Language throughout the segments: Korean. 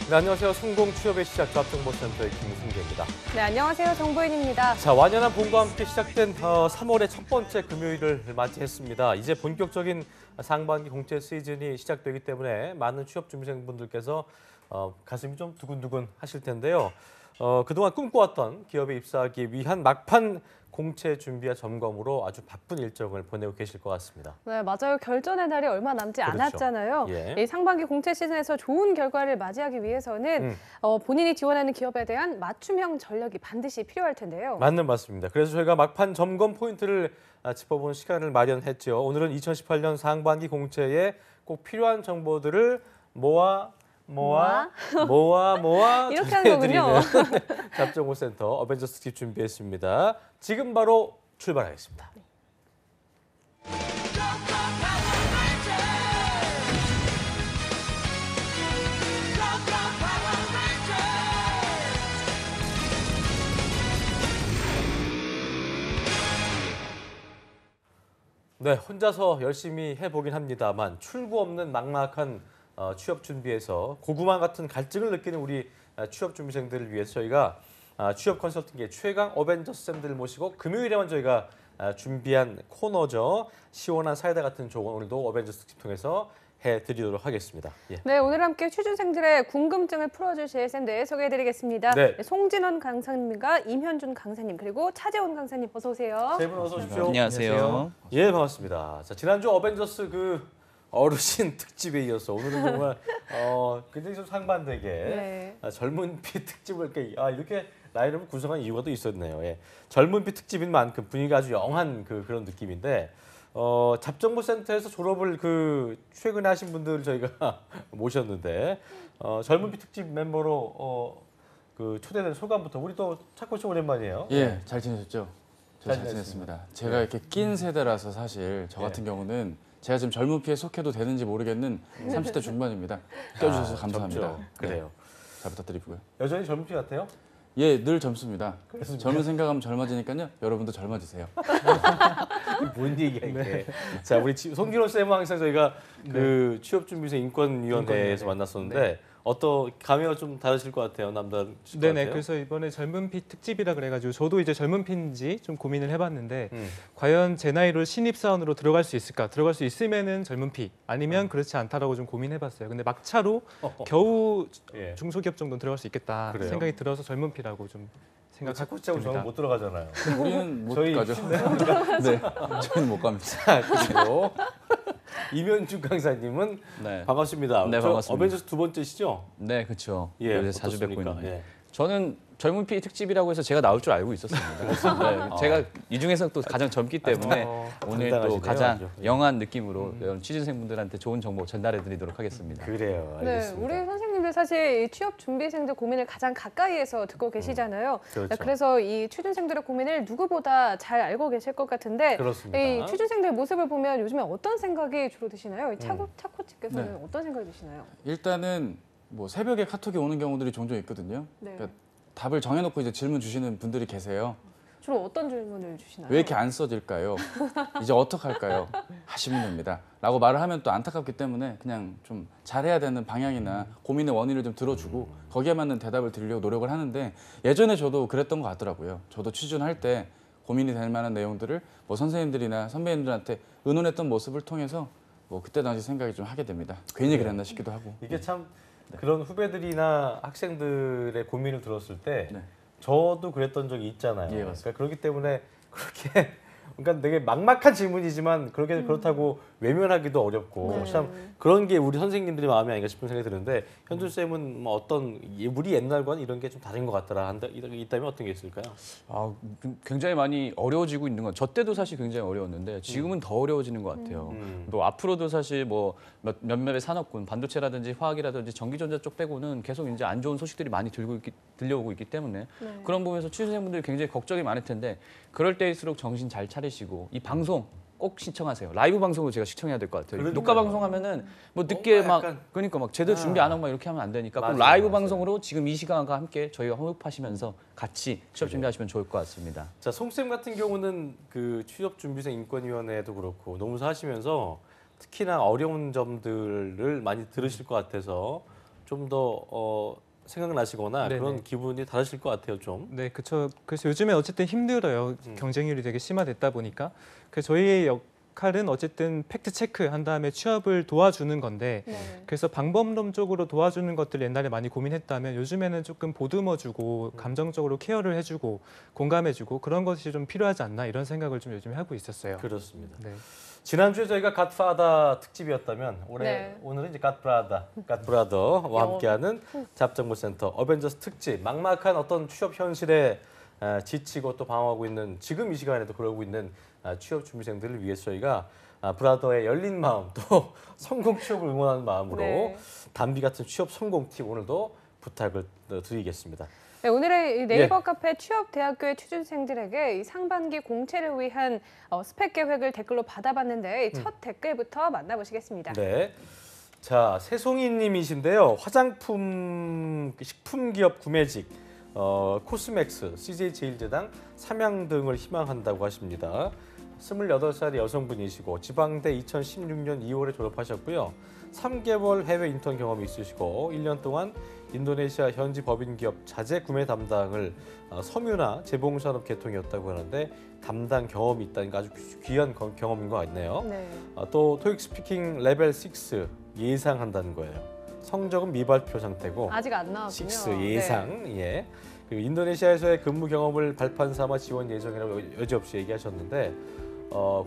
네, 안녕하세요. 성공 취업의 시작 조합정보센터의 김승재입니다. 네, 안녕하세요. 정보인입니다. 자, 완연한 봄과 함께 시작된 3월의 첫 번째 금요일을 맞이했습니다. 이제 본격적인 상반기 공채 시즌이 시작되기 때문에 많은 취업 준비생분들께서 가슴이 좀 두근두근 하실 텐데요. 그동안 꿈꿔왔던 기업에 입사하기 위한 막판 공채 준비와 점검으로 아주 바쁜 일정을 보내고 계실 것 같습니다. 네, 맞아요. 결전의 날이 얼마 남지 그렇죠. 않았잖아요. 예. 이 상반기 공채 시즌에서 좋은 결과를 맞이하기 위해서는 본인이 지원하는 기업에 대한 맞춤형 전략이 반드시 필요할 텐데요. 맞는 말씀입니다. 그래서 저희가 막판 점검 포인트를 짚어보는 시간을 마련했죠. 오늘은 2018년 상반기 공채에 꼭 필요한 정보들을 모아 이렇게 하는 거군요. 잡정보센터 어벤져스 특집 준비했습니다. 지금 바로 출발하겠습니다. 네, 혼자서 열심히 해보긴 합니다만 출구 없는 막막한 취업 준비에서 고구마 같은 갈증을 느끼는 우리 취업 준비생들을 위해서 저희가 취업 컨설팅계 최강 어벤져스 쌤들을 모시고 금요일에만 저희가 준비한 코너죠. 시원한 사이다 같은 조언 오늘도 어벤져스 특집 통해서 해드리도록 하겠습니다. 예. 네, 오늘 함께 취준생들의 궁금증을 풀어주실 쌤들 소개해드리겠습니다. 네. 송진원 강사님과 임현준 강사님 그리고 차재원 강사님 어서 오세요. 세 분 어서 오십시오. 안녕하세요. 예, 반갑습니다. 자, 지난주 어벤져스 어르신 특집에 이어서 오늘은 정말 굉장히 좀 상반되게 네. 젊은 피 특집을 이렇게 라인업을 구성한 이유가 또 있었네요. 예. 젊은 피 특집인 만큼 분위기가 아주 영한 그런 느낌인데 잡정보센터에서 졸업을 최근에 하신 분들 저희가 모셨는데 젊은 피 특집 멤버로 초대된 소감부터 우리 또 차코 씨 오랜만이에요. 예, 잘 지내셨죠? 저 잘 잘 지냈습니다. 지냈습니다. 제가 이렇게 낀 세대라서 사실 저 같은 경우는 제가 지금 젊은 피에 속해도 되는지 모르겠는 30대 중반입니다. 껴주셔서 감사합니다. 젊죠. 그래요. 네, 잘 부탁드리고요. 여전히 젊은 피 같아요? 예, 늘 젊습니다. 그렇습니까? 젊은 생각하면 젊어지니까요. 여러분도 젊어지세요. 뭔 얘기야 이게. 자, 우리 송진호 쌤은 항상 저희가 취업준비생 인권위원회에서 만났었는데 감회가 좀 다르실 것 같아요. 남다르실 것 네네. 같아요. 그래서 이번에 젊은 피 특집이라 그래가지고 저도 이제 젊은 피인지 좀 고민을 해봤는데 과연 제 나이로 신입 사원으로 들어갈 수 있을까? 들어갈 수 있으면은 젊은 피, 아니면 그렇지 않다라고 좀 고민해봤어요. 근데 막차로 겨우 예. 중소기업 정도는 들어갈 수 있겠다 그래요? 생각이 들어서 젊은 피라고 좀 차코 씨하고 저는 생각합니다. 못 들어가잖아요. 우리는 못 저희 가죠. 네, 저희는 못 갑니다. 자, 그리고 임현준 강사님은 네, 반갑습니다. 네, 저 반갑습니다. 어벤져스 두 번째시죠? 네, 그렇죠. 예, 요새 자주 뵙고 어떻습니까? 있는데. 예. 저는 젊은 피 특집이라고 해서 제가 나올 줄 알고 있었습니다. 네, 제가 이 중에서 또 가장 젊기 때문에 오늘 당당하시네요, 또 가장 아주. 영한 느낌으로 여러분 취준생분들한테 좋은 정보 전달해드리도록 하겠습니다. 그래요. 네, 알겠습니다. 우리 선생님들 사실 이 취업 준비생들 고민을 가장 가까이에서 듣고 계시잖아요. 그렇죠. 그래서 이 취준생들의 고민을 누구보다 잘 알고 계실 것 같은데 그렇습니다. 이 취준생들 모습을 보면 요즘에 어떤 생각이 주로 드시나요? 차코치께서는 네. 어떤 생각이 드시나요? 일단은 뭐 새벽에 카톡이 오는 경우들이 종종 있거든요. 네. 그러니까 답을 정해놓고 이제 질문 주시는 분들이 계세요. 주로 어떤 질문을 주시나요? 왜 이렇게 안 써질까요? 이제 어떡할까요? 하시면 됩니다. 라고 말을 하면 또 안타깝기 때문에 그냥 좀 잘해야 되는 방향이나 고민의 원인을 좀 들어주고 거기에 맞는 대답을 드리려고 노력을 하는데 예전에 저도 그랬던 것 같더라고요. 저도 취준할 때 고민이 될 만한 내용들을 뭐 선생님들이나 선배님들한테 의논했던 모습을 통해서 뭐 그때 당시 생각이 좀 하게 됩니다. 괜히 그랬나 싶기도 하고. 이게 참 그런 후배들이나 학생들의 고민을 들었을 때 네. 저도 그랬던 적이 있잖아요. 예, 맞습니다. 그러니까 그렇기 때문에 그렇게 그러니까 되게 막막한 질문이지만 그렇다고 외면하기도 어렵고 네. 참 그런 게 우리 선생님들의 마음이 아닌가 싶은 생각이 드는데 현준 쌤은 뭐 어떤 우리 옛날과는 이런 게 좀 다른 것 같더라 있다면 어떤 게 있을까요? 굉장히 많이 어려워지고 있는 건 저 때도 사실 굉장히 어려웠는데 지금은 더 어려워지는 것 같아요. 또 앞으로도 사실 뭐 몇몇의 산업군, 반도체라든지 화학이라든지 전기전자 쪽 빼고는 계속 이제 안 좋은 소식들이 많이 들려오고 있기 때문에 그런 부분에서 취준생분들이 굉장히 걱정이 많을 텐데 그럴 때일수록 정신 잘 차리시고 이 방송 꼭 신청하세요. 라이브 방송을 제가 시청해야 될 것 같아요. 그러니까요. 녹화 방송하면은 뭐 늦게 막 약간 그러니까 막 제대로 준비 안 하고 막 이렇게 하면 안 되니까 꼭 맞아요, 라이브 맞아요. 방송으로 지금 이 시간과 함께 저희와 호흡하시면서 같이 취업 준비하시면 좋을 것 같습니다. 자, 송쌤 같은 경우는 취업준비생 인권위원회도 그렇고 노무사 하시면서 특히나 어려운 점들을 많이 들으실 것 같아서 좀 더 생각나시거나 네네. 그런 기분이 다르실 것 같아요, 좀. 네, 그렇죠. 그래서 요즘에 어쨌든 힘들어요. 경쟁률이 되게 심화됐다 보니까. 그래서 저희의 역할은 어쨌든 팩트 체크 한 다음에 취업을 도와주는 건데, 네. 그래서 방법론적으로 도와주는 것들 옛날에 많이 고민했다면 요즘에는 조금 보듬어주고 감정적으로 케어를 해주고 공감해주고 그런 것이 좀 필요하지 않나 이런 생각을 좀 요즘에 하고 있었어요. 그렇습니다. 네. 지난주에 저희가 갓파더 특집이었다면 네. 오늘은 이제 갓브라더와 함께하는 잡정보센터 어벤져스 특집 막막한 어떤 취업 현실에 지치고 또 방황하고 있는 지금 이 시간에도 그러고 있는 취업 준비생들을 위해서 저희가 브라더의 열린 마음 또 성공 취업을 응원하는 마음으로 네. 단비 같은 취업 성공 팁 오늘도 부탁을 드리겠습니다. 네, 오늘의 이 네이버 예. 카페 취업대학교의 취준생들에게 이 상반기 공채를 위한 스펙 계획을 댓글로 받아봤는데 이 첫 댓글부터 만나보시겠습니다. 네. 자, 새송이님이신데요. 화장품 식품 기업 구매직, 코스맥스, CJ 제일제당, 삼양 등을 희망한다고 하십니다. 28살의 여성분이시고 지방대 2016년 2월에 졸업하셨고요. 3개월 해외 인턴 경험이 있으시고 1년 동안 인도네시아 현지 법인 기업 자재 구매 담당을 섬유나 재봉산업 계통이었다고 하는데 담당 경험이 있다는 게 아주 귀한 경험인 것 같네요. 네. 또 토익 스피킹 레벨 6 예상한다는 거예요. 성적은 미발표 상태고 아직 안 나왔군요. 6 예상. 예. 그리고 인도네시아에서의 근무 경험을 발판 삼아 지원 예정이라고 여지없이 얘기하셨는데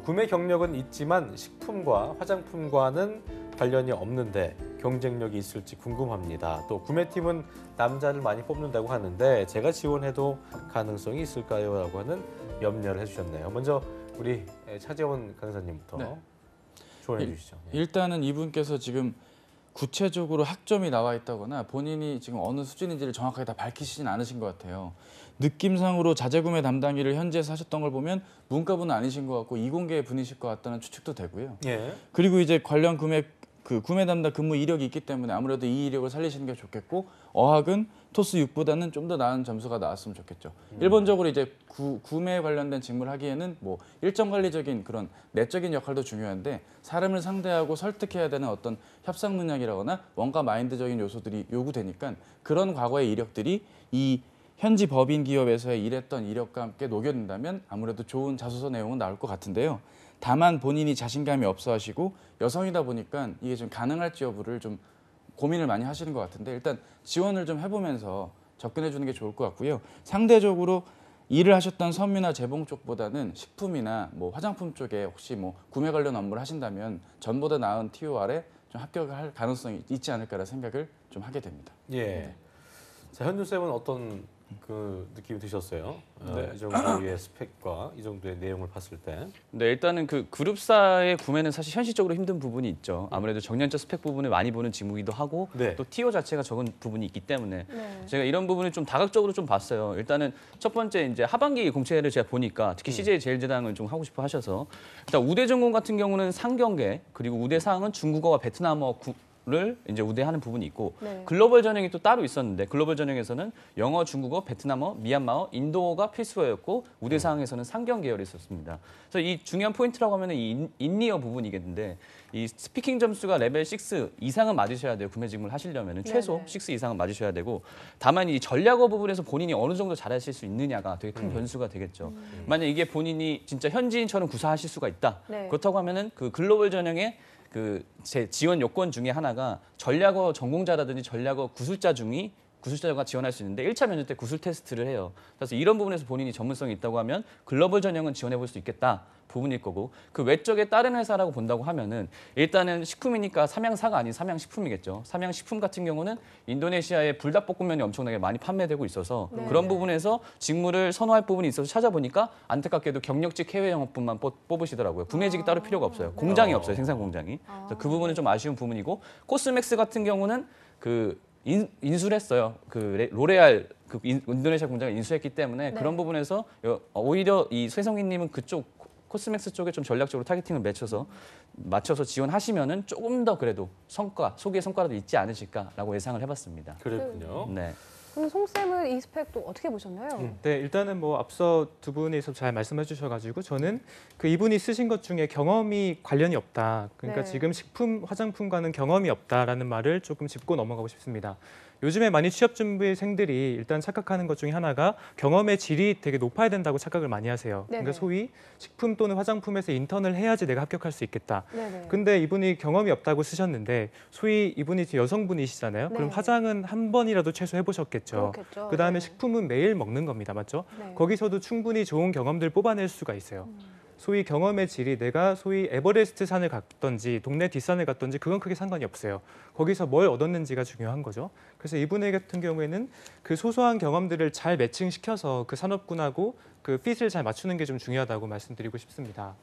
구매 경력은 있지만 식품과 화장품과는 관련이 없는데 경쟁력이 있을지 궁금합니다. 또 구매팀은 남자를 많이 뽑는다고 하는데 제가 지원해도 가능성이 있을까요? 라고 하는 염려를 해주셨네요. 먼저 우리 차재원 강사님부터 네. 조언해 주시죠. 예. 일단은 이분께서 지금 구체적으로 학점이 나와 있다거나 본인이 지금 어느 수준인지를 정확하게 다 밝히시진 않으신 것 같아요. 느낌상으로 자재구매 담당일을 현지에서 하셨던 걸 보면 문과분은 아니신 것 같고 이공계 분이실 것 같다는 추측도 되고요. 예. 그리고 이제 관련 구매 담당 근무 이력이 있기 때문에 아무래도 이 이력을 살리시는 게 좋겠고 어학은 토스 6보다는 좀 더 나은 점수가 나왔으면 좋겠죠. 일본적으로 이제 구매에 관련된 직무를 하기에는 뭐 일정 관리적인 그런 내적인 역할도 중요한데 사람을 상대하고 설득해야 되는 어떤 협상 능력이라거나 원가 마인드적인 요소들이 요구되니까 그런 과거의 이력들이 이 현지 법인 기업에서의 일했던 이력과 함께 녹여낸다면 아무래도 좋은 자소서 내용은 나올 것 같은데요. 다만 본인이 자신감이 없어 하시고 여성이다 보니까 이게 좀 가능할지 여부를 좀 고민을 많이 하시는 것 같은데 일단 지원을 좀 해보면서 접근해 주는 게 좋을 것 같고요. 상대적으로 일을 하셨던 섬유나 재봉 쪽보다는 식품이나 뭐 화장품 쪽에 혹시 뭐 구매 관련 업무를 하신다면 전보다 나은 TOR에 좀 합격할 가능성이 있지 않을까라는 생각을 좀 하게 됩니다. 예. 자, 현준 쌤은 어떤 그 느낌이 드셨어요? 네. 이 정도의 스펙과 이 정도의 내용을 봤을 때. 네, 일단은 그 그룹사의 구매는 사실 현실적으로 힘든 부분이 있죠. 아무래도 정년적 스펙 부분을 많이 보는 직무이기도 하고 네. 또 TO 자체가 적은 부분이 있기 때문에 네. 제가 이런 부분을 좀 다각적으로 좀 봤어요. 일단은 첫 번째 이제 하반기 공채를 제가 보니까 특히 CJ 제일제당을 좀 하고 싶어 하셔서 일단 우대 전공 같은 경우는 상경계 그리고 우대 사항은 중국어와 베트남어 를 이제 우대하는 부분이 있고 네. 글로벌 전형이 또 따로 있었는데 글로벌 전형에서는 영어, 중국어, 베트남어, 미얀마어, 인도어가 필수어였고 우대 사항에서는 상경 계열이 있었습니다. 그래서 이 중요한 포인트라고 하면 이 인리어 부분이겠는데 이 스피킹 점수가 레벨 6 이상은 맞으셔야 돼요. 구매 직무를 하시려면 최소 네네. 6 이상은 맞으셔야 되고 다만 이 전략어 부분에서 본인이 어느 정도 잘하실 수 있느냐가 되게 큰 변수가 되겠죠. 만약 이게 본인이 진짜 현지인처럼 구사하실 수가 있다. 네. 그렇다고 하면은 그 글로벌 전형의 그 제 지원 요건 중에 하나가 전략어 전공자라든지 전략어 구술자가 지원할 수 있는데 1차 면접 때 구술 테스트를 해요. 그래서 이런 부분에서 본인이 전문성이 있다고 하면 글로벌 전형은 지원해 볼 수 있겠다 부분일 거고 그 외적에 다른 회사라고 본다고 하면은 일단은 식품이니까 삼양사가 아닌 삼양식품이겠죠. 삼양식품 같은 경우는 인도네시아의 불닭볶음면이 엄청나게 많이 판매되고 있어서 네. 그런 부분에서 직무를 선호할 부분이 있어서 찾아보니까 안타깝게도 경력직 해외 영업분만 뽑으시더라고요. 구매직이 따로 필요가 없어요. 공장이 없어요. 생산 공장이. 그래서 그 부분은 좀 아쉬운 부분이고 코스맥스 같은 경우는 그 인수를 했어요. 그 로레알 그 인도네시아 공장을 인수했기 때문에 네. 그런 부분에서 오히려 이 sve성희님은 그쪽 코스맥스 쪽에 좀 전략적으로 타겟팅을 맞춰서 지원하시면은 조금 더 그래도 소기의 성과라도 있지 않으실까라고 예상을 해봤습니다. 그랬군요. 네. 그럼 송 쌤은 이 스펙 또 어떻게 보셨나요? 네, 일단은 뭐 앞서 두 분이서 잘 말씀해 주셔가지고 저는 그 이분이 쓰신 것 중에 경험이 관련이 없다. 그러니까 네. 지금 식품, 화장품과는 경험이 없다라는 말을 조금 짚고 넘어가고 싶습니다. 요즘에 많이 취업 준비생들이 일단 착각하는 것 중에 하나가 경험의 질이 되게 높아야 된다고 착각을 많이 하세요. 그러니까 네네. 소위 식품 또는 화장품에서 인턴을 해야지 내가 합격할 수 있겠다. 네네. 근데 이분이 경험이 없다고 쓰셨는데 소위 이분이 여성분이시잖아요. 네. 그럼 화장은 한 번이라도 최소 해보셨겠죠. 그렇겠죠. 그다음에 네. 식품은 매일 먹는 겁니다. 맞죠? 네. 거기서도 충분히 좋은 경험들 뽑아낼 수가 있어요. 소위 경험의 질이 내가 소위 에버레스트 산을 갔던지 동네 뒷산을 갔던지 그건 크게 상관이 없어요. 거기서 뭘 얻었는지가 중요한 거죠. 그래서 이분의 같은 경우에는 그 소소한 경험들을 잘 매칭시켜서 그 산업군하고 그 핏을 잘 맞추는 게 좀 중요하다고 말씀드리고 싶습니다.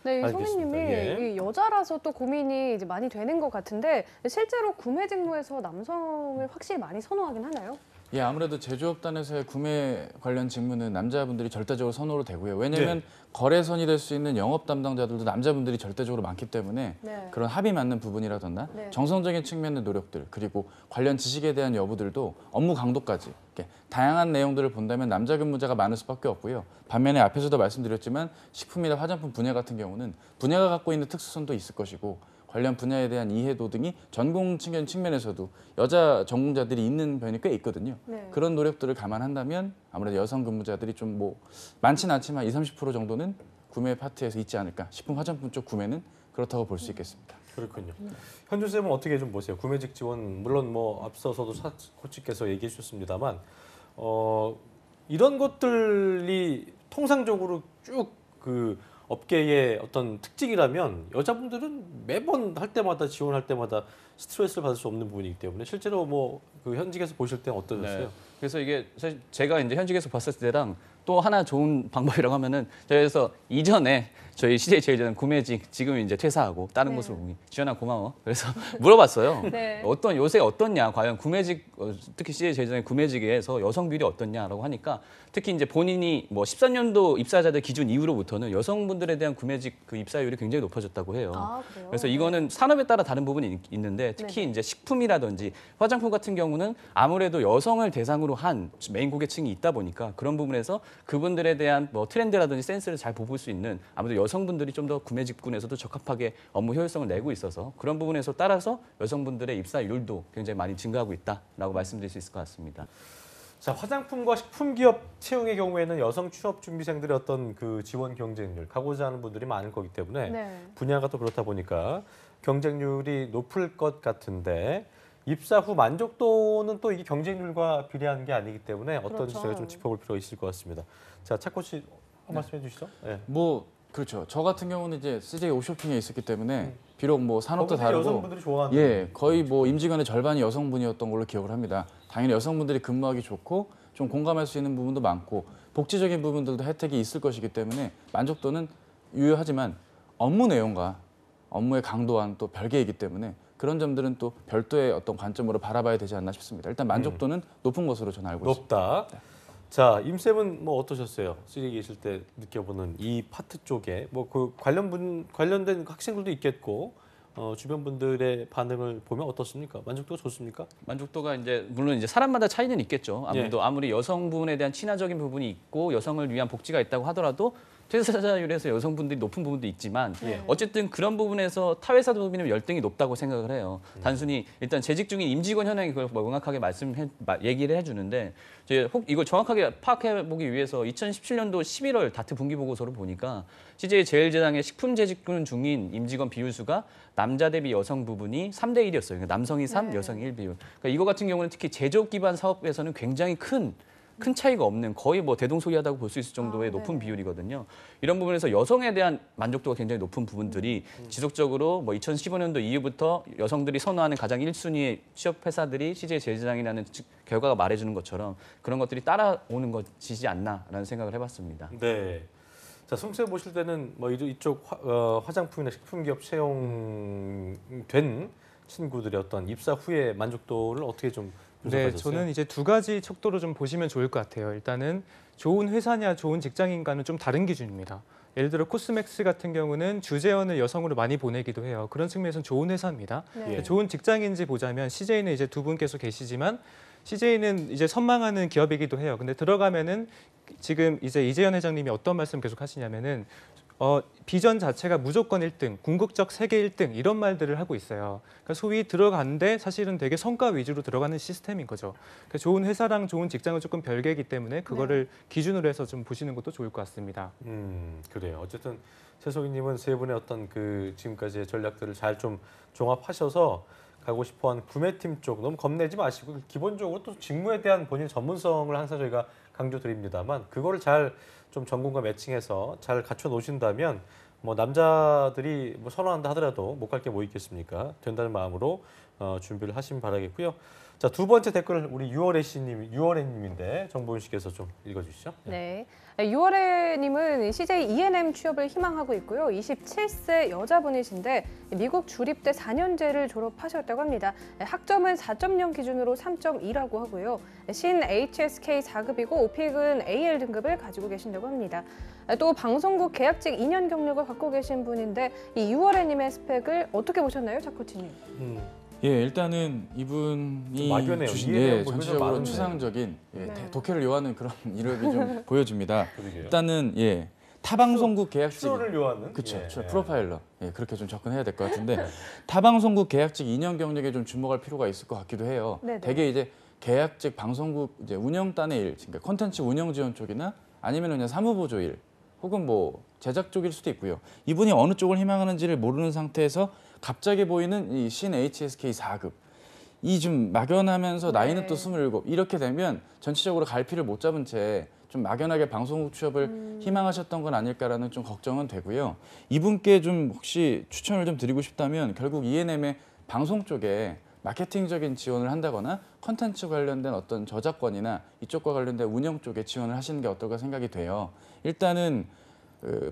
네, 이 알겠습니다. 소민님이 예. 이 여자라서 또 고민이 이제 많이 되는 것 같은데 실제로 구매 직무에서 남성을 확실히 많이 선호하긴 하나요? 예, 아무래도 제조업단에서의 구매 관련 직무는 남자분들이 절대적으로 선호로 되고요. 왜냐하면 네. 거래선이 될 수 있는 영업 담당자들도 남자분들이 절대적으로 많기 때문에 네. 그런 합의 맞는 부분이라던가 네. 정성적인 측면의 노력들 그리고 관련 지식에 대한 여부들도 업무 강도까지 이렇게 다양한 내용들을 본다면 남자 근무자가 많을 수밖에 없고요. 반면에 앞에서도 말씀드렸지만 식품이나 화장품 분야 같은 경우는 분야가 갖고 있는 특수성도 있을 것이고 관련 분야에 대한 이해도 등이 전공 측면에서도 여자 전공자들이 있는 편이 꽤 있거든요. 네. 그런 노력들을 감안한다면 아무래도 여성 근무자들이 좀 뭐 많지는 않지만 20-30% 정도는 구매 파트에서 있지 않을까. 식품 화장품 쪽 구매는 그렇다고 볼 수 있겠습니다. 그렇군요. 현준 쌤은 어떻게 좀 보세요? 구매직 지원 물론 뭐 앞서서도 코치께서 얘기해 주셨습니다만 이런 것들이 통상적으로 쭉 그 업계의 어떤 특징이라면 여자분들은 매번 할 때마다 지원할 때마다 스트레스를 받을 수 없는 부분이기 때문에 실제로 뭐 그 현직에서 보실 때는 어떠셨어요? 네. 그래서 이게 사실 제가 이제 현직에서 봤을 때랑 또 하나 좋은 방법이라고 하면은 저희에서 이전에 저희 CJ 제일제당 구매직 지금 이제 퇴사하고 다른 네. 곳으로 오기 지연아 고마워. 그래서 물어봤어요. 네. 요새 어떻냐 과연 구매직 특히 CJ 제일제당의 구매직에서 여성 비율이 어떻냐라고 하니까 특히 이제 본인이 뭐 13년도 입사자들 기준 이후로부터는 여성분들에 대한 구매직 그 입사율이 굉장히 높아졌다고 해요. 아, 그래요? 그래서 이거는 산업에 따라 다른 부분이 있는데 특히 네. 이제 식품이라든지 화장품 같은 경우는 아무래도 여성을 대상으로 한 메인 고객층이 있다 보니까 그런 부분에서 그분들에 대한 뭐 트렌드라든지 센스를 잘 보볼 수 있는 아무래도 여성분들이 좀 더 구매 직군에서도 적합하게 업무 효율성을 내고 있어서 그런 부분에서 따라서 여성분들의 입사율도 굉장히 많이 증가하고 있다라고 말씀드릴 수 있을 것 같습니다. 자, 화장품과 식품 기업 채용의 경우에는 여성 취업 준비생들의 어떤 그 지원 경쟁률 가고자 하는 분들이 많을 거기 때문에 네. 분야가 또 그렇다 보니까 경쟁률이 높을 것 같은데 입사 후 만족도는 또 이게 경쟁률과 비례하는 게 아니기 때문에 어떤지 그렇죠. 저희가 좀 짚어볼 필요가 있을 것 같습니다. 자, 차 코치 한 말씀 해주시죠. 네. 뭐 그렇죠. 저 같은 경우는 이제 CJ 옵쇼핑에 있었기 때문에 비록 뭐 산업도 거기서 다르고 여성분들이 좋아하는 예, 거의 뭐 임직원의 절반이 여성분이었던 걸로 기억을 합니다. 당연히 여성분들이 근무하기 좋고 좀 공감할 수 있는 부분도 많고 복지적인 부분들도 혜택이 있을 것이기 때문에 만족도는 유효하지만 업무 내용과 업무의 강도와는 또 별개이기 때문에 그런 점들은 또 별도의 어떤 관점으로 바라봐야 되지 않나 싶습니다. 일단 만족도는 높은 것으로 저는 알고 있습니다. 높다. 자, 임쌤은 뭐 어떠셨어요? CJ 계실 때 느껴보는 이 파트 쪽에 뭐 그 관련된 학생들도 있겠고 주변 분들의 반응을 보면 어떻습니까? 만족도가 좋습니까? 만족도가 이제 물론 이제 사람마다 차이는 있겠죠. 아무래도 아무리 여성분에 대한 친화적인 부분이 있고 여성을 위한 복지가 있다고 하더라도 퇴사자율에서 여성분들이 높은 부분도 있지만 예. 어쨌든 그런 부분에서 타회사 도비는 열등이 높다고 생각을 해요. 단순히 일단 재직 중인 임직원 현황이 그걸 명확하게 얘기를 해주는데 이걸 정확하게 파악해 보기 위해서 2017년도 11월 다트 분기 보고서를 보니까 CJ 제일제당의 식품 재직군 중인 임직원 비율수가 남자 대비 여성 부분이 3대 1이었어요. 그러니까 남성이 3, 네. 여성이 1 비율. 그러니까 이거 같은 경우는 특히 제조업 기반 사업에서는 굉장히 큰 차이가 없는 거의 뭐 대동소이하다고 볼 수 있을 정도의 높은 네네. 비율이거든요. 이런 부분에서 여성에 대한 만족도가 굉장히 높은 부분들이 지속적으로 뭐 2015년도 이후부터 여성들이 선호하는 가장 1순위의 취업 회사들이 CJ 제일제당이라는 결과가 말해주는 것처럼 그런 것들이 따라오는 것이지 않나라는 생각을 해봤습니다. 네. 자, 송쌤 보실 때는 뭐 이쪽 화장품이나 식품 기업 채용된 친구들의 어떤 입사 후의 만족도를 어떻게 좀 네, 분석하셨어요? 저는 이제 두 가지 척도로 좀 보시면 좋을 것 같아요. 일단은 좋은 회사냐 좋은 직장인과는 좀 다른 기준입니다. 예를 들어 코스맥스 같은 경우는 주재원을 여성으로 많이 보내기도 해요. 그런 측면에서는 좋은 회사입니다. 네. 예. 좋은 직장인지 보자면 CJ는 이제 두 분께서 계시지만 CJ는 이제 선망하는 기업이기도 해요. 근데 들어가면은 지금 이제 이재현 회장님이 어떤 말씀 계속 하시냐면은 비전 자체가 무조건 1등, 궁극적 세계 1등 이런 말들을 하고 있어요. 그러니까 소위 들어가는데 사실은 되게 성과 위주로 들어가는 시스템인 거죠. 그러니까 좋은 회사랑 좋은 직장은 조금 별개이기 때문에 그거를 기준으로 해서 좀 보시는 것도 좋을 것 같습니다. 그래요. 어쨌든 최석희님은 세 분의 어떤 그 지금까지의 전략들을 잘 좀 종합하셔서 가고 싶어하는 구매팀 쪽 너무 겁내지 마시고 기본적으로 또 직무에 대한 본인 전문성을 항상 저희가 강조드립니다만 그거를 잘 좀 전공과 매칭해서 잘 갖춰 놓으신다면 뭐 남자들이 뭐 선호한다 하더라도 못 갈 게 뭐 있겠습니까? 된다는 마음으로 준비를 하시면 바라겠고요. 자, 두 번째 댓글 우리 유월애님인데 정보윤 씨께서 좀 읽어주시죠. 네. 유월애님은 CJ E&M 취업을 희망하고 있고요. 27세 여자분이신데 미국 주립대 4년제를 졸업하셨다고 합니다. 학점은 4.0 기준으로 3.2라고 하고요. 신 HSK 4급이고 오픽은 AL 등급을 가지고 계신다고 합니다. 또 방송국 계약직 2년 경력을 갖고 계신 분인데 이 유월애님의 스펙을 어떻게 보셨나요, 자 코치님? 예, 일단은 이분이 막연해요. 주신 이해는 예, 뭐 전체적으로 많은데. 추상적인 네. 독해를 요하는 그런 이력이 좀 보여집니다. 그러게요. 일단은 예, 타방송국 계약직 추로를 요하는 그렇죠. 예. 프로파일러. 예, 그렇게 좀 접근해야 될 것 같은데 타방송국 계약직 2년 경력에 좀 주목할 필요가 있을 것 같기도 해요. 네네. 대개 이제 계약직 방송국 이제 운영단의 일, 그러니까 콘텐츠 운영 지원 쪽이나 아니면 그냥 사무보조 일, 혹은 뭐 제작 쪽일 수도 있고요. 이분이 어느 쪽을 희망하는지를 모르는 상태에서 갑자기 보이는 이 신 HSK 4급. 이 좀 막연하면서 나이는 또 27. 이렇게 되면 전체적으로 갈피를 못 잡은 채 좀 막연하게 방송국 취업을 희망하셨던 건 아닐까라는 좀 걱정은 되고요. 이분께 좀 혹시 추천을 좀 드리고 싶다면 결국 E&M의 방송 쪽에 마케팅적인 지원을 한다거나 컨텐츠 관련된 어떤 저작권이나 이쪽과 관련된 운영 쪽에 지원을 하시는 게 어떨까 생각이 돼요. 일단은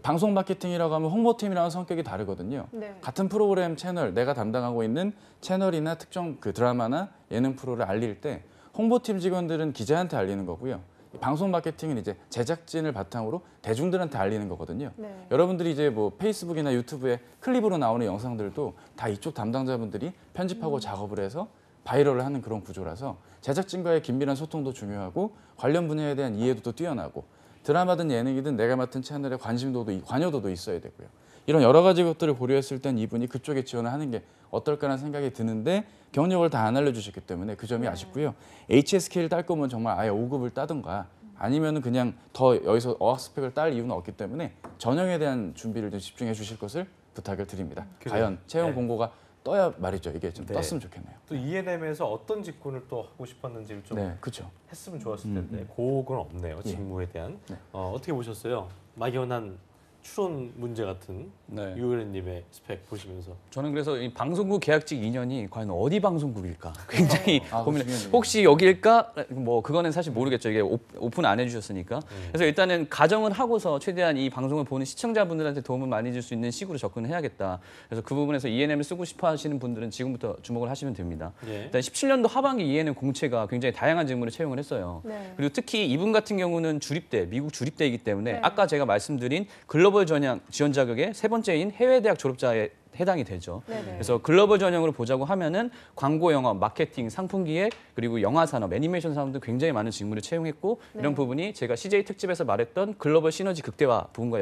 방송 마케팅이라고 하면 홍보팀이랑은 성격이 다르거든요. 네. 같은 프로그램 채널, 내가 담당하고 있는 채널이나 특정 그 드라마나 예능 프로를 알릴 때 홍보팀 직원들은 기자한테 알리는 거고요. 방송 마케팅은 이제 제작진을 바탕으로 대중들한테 알리는 거거든요. 네. 여러분들이 이제 뭐 페이스북이나 유튜브에 클립으로 나오는 영상들도 다 이쪽 담당자분들이 편집하고 작업을 해서 바이럴을 하는 그런 구조라서 제작진과의 긴밀한 소통도 중요하고 관련 분야에 대한 이해도도 뛰어나고 드라마든 예능이든 내가 맡은 채널에 관여도도 있어야 되고요. 이런 여러 가지 것들을 고려했을 땐 이분이 그쪽에 지원을 하는 게 어떨까라는 생각이 드는데 경력을 다 안 알려주셨기 때문에 그 점이 아쉽고요. HSK를 딸 거면 정말 아예 5급을 따든가 아니면은 그냥 더 여기서 어학 스펙을 딸 이유는 없기 때문에 전형에 대한 준비를 좀 집중해 주실 것을 부탁을 드립니다. 그래요. 과연 채용 네. 공고가 떠야 말이죠. 이게 좀 네. 떴으면 좋겠네요. 또 E&M에서 어떤 직군을 또 하고 싶었는지를 좀 네, 그렇죠. 했으면 좋았을 텐데 그건 없네요. 직무에 대한. 네. 어떻게 보셨어요? 막연한 추론 문제 같은 네. 유월애님의 스펙 보시면서. 저는 그래서 이 방송국 계약직 2년이 과연 어디 방송국일까 굉장히 아, 고민을. 그거 중요해요. 혹시 여기일까? 뭐 그거는 사실 모르겠죠. 이게 오픈 안 해주셨으니까. 그래서 일단은 가정을 하고서 최대한 이 방송을 보는 시청자분들한테 도움을 많이 줄 수 있는 식으로 접근해야겠다. 그래서 그 부분에서 E&M을 쓰고 싶어하시는 분들은 지금부터 주목을 하시면 됩니다. 예. 일단 17년도 하반기 E&M 공채가 굉장히 다양한 직무를 채용을 했어요. 네. 그리고 특히 이분 같은 경우는 주립대, 미국 주립대이기 때문에 네. 아까 제가 말씀드린 글로벌 전형 지원 자격의 세 번째인 해외 대학 졸업자에 해당이 되죠. 네네. 그래서 글로벌 전형으로 보자고 하면은 광고 영업, 마케팅, 상품 기획, 그리고 영화 산업, 애니메이션 산업 등 굉장히 많은 직무를 채용했고 네. 이런 부분이 제가 CJ 특집에서 말했던 글로벌 시너지 극대화 부분과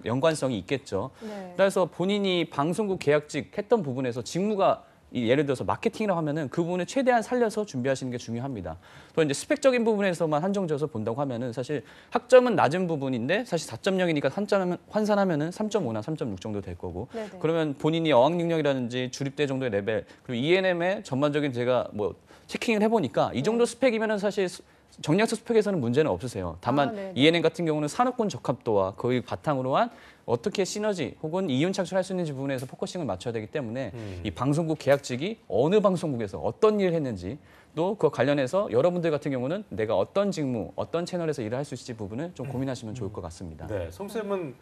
연관성이 있겠죠. 네. 그래서 본인이 방송국 계약직 했던 부분에서 직무가 예를 들어서 마케팅이라고 하면은 그 부분을 최대한 살려서 준비하시는 게 중요합니다. 또 이제 스펙적인 부분에서만 한정져서 본다고 하면은 사실 학점은 낮은 부분인데 사실 4.0이니까 환산하면은 3.5나 3.6 정도 될 거고 네네. 그러면 본인이 어학 능력이라든지 주립대 정도의 레벨 그리고 E&M의 전반적인 제가 뭐 체킹을 해보니까 이 정도 스펙이면은 사실 정량수 스펙에서는 문제는 없으세요. 다만 네네. E&M 같은 경우는 산업군 적합도와 거의 바탕으로 한 어떻게 시너지 혹은 이윤 창출할 수 있는지 부분에서 포커싱을 맞춰야 되기 때문에 이 방송국 계약직이 어느 방송국에서 어떤 일을 했는지 또 그와 관련해서 여러분들 같은 경우는 내가 어떤 직무, 어떤 채널에서 일을 할 수 있을지 부분을 좀 고민하시면 좋을 것 같습니다. 네, 송쌤은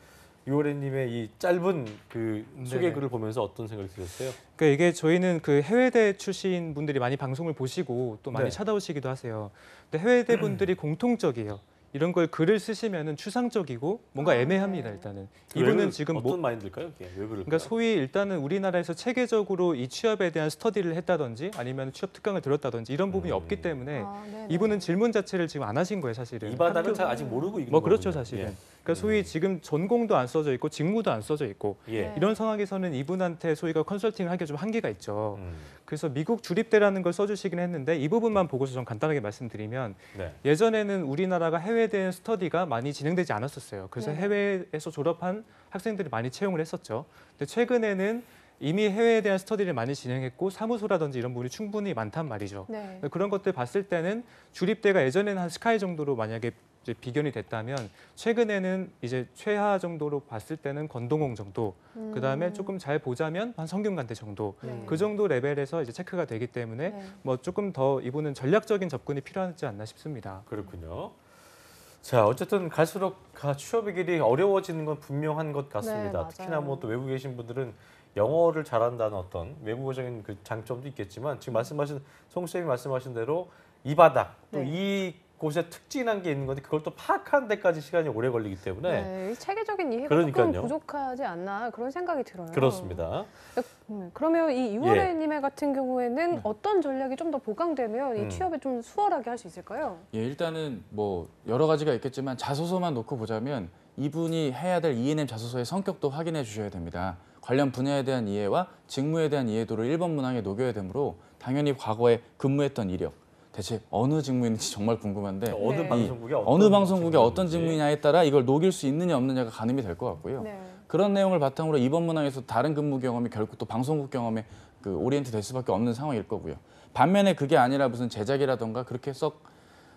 유월애님의 이 짧은 그 소개글을 보면서 어떤 생각이 드셨어요? 그러니까 이게 저희는 그 해외대 출신 분들이 많이 방송을 보시고 또 많이 네. 찾아오시기도 하세요. 근데 해외대 분들이 공통적이에요. 이런 걸 글을 쓰시면은 추상적이고 뭔가 애매합니다. 네. 일단은 왜 이분은 지금 어떤 마인드일까요? 이게 왜 그럴까요? 그러니까 소위 일단은 우리나라에서 체계적으로 이 취업에 대한 스터디를 했다든지 아니면 취업 특강을 들었다든지 이런 부분이 없기 때문에 네네. 이분은 질문 자체를 지금 안 하신 거예요, 사실은. 이 바닥을 잘 아직 모르고 있는 뭐 그렇죠, 거군요. 사실은. 예. 그러니까 소위 지금 전공도 안 써져 있고 직무도 안 써져 있고 예. 네. 이런 상황에서는 이분한테 소위가 컨설팅을 하기가 좀 한계가 있죠. 음. 그래서 미국 주립대라는 걸 써주시긴 했는데 이 부분만 보고서 좀 간단하게 말씀드리면 네. 예전에는 우리나라가 해외에 대한 스터디가 많이 진행되지 않았었어요. 그래서 네. 해외에서 졸업한 학생들이 많이 채용을 했었죠. 근데 최근에는 이미 해외에 대한 스터디를 많이 진행했고 사무소라든지 이런 부분이 충분히 많단 말이죠. 네. 그런 것들 봤을 때는 주립대가 예전에는 한 스카이 정도로 만약에 이제 비견이 됐다면 최근에는 이제 최하 정도로 봤을 때는 건동홍 정도, 그다음에 조금 잘 보자면 한 성균관대 정도, 네. 그 정도 레벨에서 이제 체크가 되기 때문에 네. 뭐 조금 더 이분은 전략적인 접근이 필요하지 않나 싶습니다. 그렇군요. 자, 어쨌든 갈수록 취업의 길이 어려워지는 건 분명한 것 같습니다. 네, 맞아요. 특히나 뭐 또 외국에 계신 분들은 영어를 잘한다는 어떤 외국어적인 그 장점도 있겠지만 지금 말씀하신 송 쌤이 말씀하신 대로 이 바닥 또 네. 이곳에 특징한 게 있는 건데 그걸 또 파악하는 데까지 시간이 오래 걸리기 때문에 네, 이 체계적인 이해가 그러니까요. 조금 부족하지 않나 그런 생각이 들어요. 그렇습니다. 그러면 이 이월애님의 같은 경우에는 어떤 전략이 좀 더 보강되면 이 음. 취업에 좀 수월하게 할 수 있을까요? 예, 일단은 뭐 여러 가지가 있겠지만 자소서만 놓고 보자면 이분이 해야 될 E&M 자소서의 성격도 확인해 주셔야 됩니다. 관련 분야에 대한 이해와 직무에 대한 이해도를 1번 문항에 녹여야 되므로 당연히 과거에 근무했던 이력, 대체 어느 직무인지 정말 궁금한데 어느 네. 방송국에 어느 방송국에 어떤 직무인지. 직무냐에 따라 이걸 녹일 수 있느냐 없느냐가 가늠이 될 것 같고요. 네. 그런 내용을 바탕으로 이번 문항에서 다른 근무 경험이 결국 또 방송국 경험에 그 오리엔트 될 수밖에 없는 상황일 거고요. 반면에 그게 아니라 무슨 제작이라던가 그렇게 썩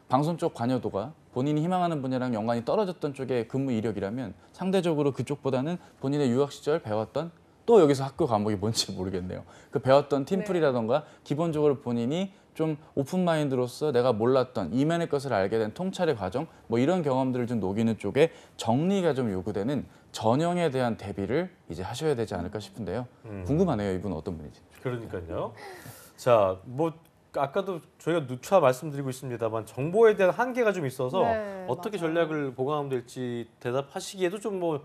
방송 쪽 관여도가 본인이 희망하는 분야랑 연관이 떨어졌던 쪽의 근무 이력이라면 상대적으로 그쪽보다는 본인의 유학 시절 배웠던 또 여기서 학교 과목이 뭔지 모르겠네요. 그 배웠던 팀플이라던가 기본적으로 본인이 좀 오픈 마인드로서 내가 몰랐던 이면의 것을 알게 된 통찰의 과정 뭐 이런 경험들을 좀 녹이는 쪽에 정리가 좀 요구되는 전형에 대한 대비를 이제 하셔야 되지 않을까 싶은데요. 궁금하네요. 이분은 어떤 분인지. 그러니까요. 자, 뭐 아까도 저희가 누차 말씀드리고 있습니다만 정보에 대한 한계가 좀 있어서 네, 어떻게 맞아요. 전략을 보강하면 될지 대답하시기에도 좀 뭐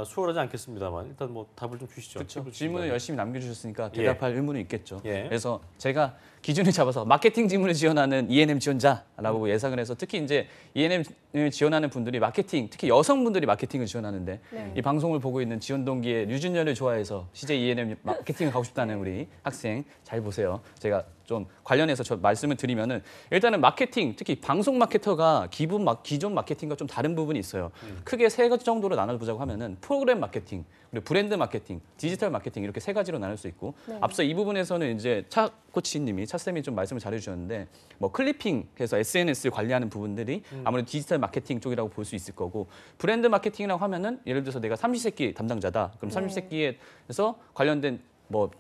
수월하지 않겠습니다만 일단 뭐 답을 좀 주시죠. 그렇죠. 질문을 열심히 남겨주셨으니까 예. 대답할 의무는 있겠죠. 예. 그래서 제가 기준을 잡아서 마케팅 직무를 지원하는 E&M 지원자라고 예상을 해서 특히 이제 E&M을 지원하는 분들이 마케팅, 특히 여성분들이 마케팅을 지원하는데 네. 이 방송을 보고 있는 지원 동기의 류준열을 좋아해서 CJ E&M 마케팅을 가고 싶다는 우리 학생 잘 보세요. 제가 좀 관련해서 저 말씀을 드리면은 일단은 마케팅, 특히 방송 마케터가 기존 마케팅과 좀 다른 부분이 있어요. 크게 세 가지 정도로 나눠보자고 하면은 프로그램 마케팅, 그리고 브랜드 마케팅, 디지털 마케팅 이렇게 세 가지로 나눌 수 있고 네. 앞서 이 부분에서는 이제 차 코치님이 차 쌤이 좀 말씀을 잘해주셨는데 뭐 클리핑해서 SNS를 관리하는 부분들이 아무래도 디지털 마케팅 쪽이라고 볼 수 있을 거고 브랜드 마케팅이라고 하면은 예를 들어서 내가 삼시세끼 담당자다. 그럼 네. 삼시세끼에서 관련된 뭐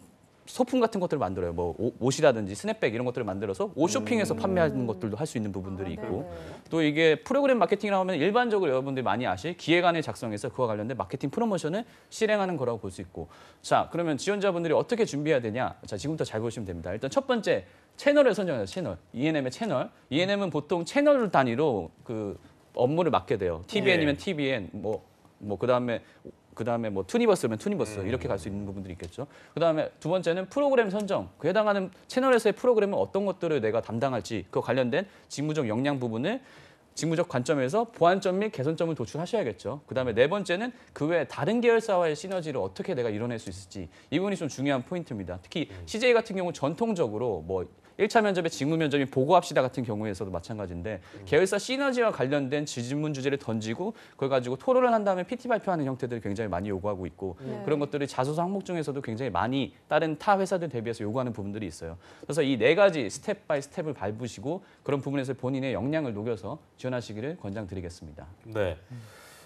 소품 같은 것들을 만들어요. 뭐 옷이라든지 스냅백 이런 것들을 만들어서 옷쇼핑에서 판매하는 것들도 할 수 있는 부분들이 있고 네네. 또 이게 프로그램 마케팅이라고 하면 일반적으로 여러분들이 많이 아실 기획안을 작성해서 그와 관련된 마케팅 프로모션을 실행하는 거라고 볼 수 있고 자 그러면 지원자분들이 어떻게 준비해야 되냐 자 지금부터 잘 보시면 됩니다. 일단 첫 번째 채널을 선정해요. 채널 E&M의 채널 E&M은 보통 채널 단위로 그 업무를 맡게 돼요. TVN이면 TVN 뭐 그다음에 뭐 투니버스면 투니버스 이렇게 갈 수 있는 부분들이 있겠죠. 그다음에 두 번째는 프로그램 선정. 그 해당하는 채널에서의 프로그램은 어떤 것들을 내가 담당할지 그 관련된 직무적 역량 부분을 직무적 관점에서 보완점 및 개선점을 도출하셔야겠죠. 그다음에 네 번째는 그 외에 다른 계열사와의 시너지를 어떻게 내가 이뤄낼 수 있을지 이 부분이 좀 중요한 포인트입니다. 특히 CJ 같은 경우 전통적으로 뭐 1차 면접에 직무 면접이 보고합시다 같은 경우에서도 마찬가지인데 계열사 시너지와 관련된 질문 주제를 던지고 그걸 가지고 토론을 한 다음에 PT 발표하는 형태들을 굉장히 많이 요구하고 있고 네. 그런 것들이 자소서 항목 중에서도 굉장히 많이 다른 타 회사들 대비해서 요구하는 부분들이 있어요. 그래서 이 네 가지 스텝 바이 스텝을 밟으시고 그런 부분에서 본인의 역량을 녹여서 지원하시기를 권장드리겠습니다. 네.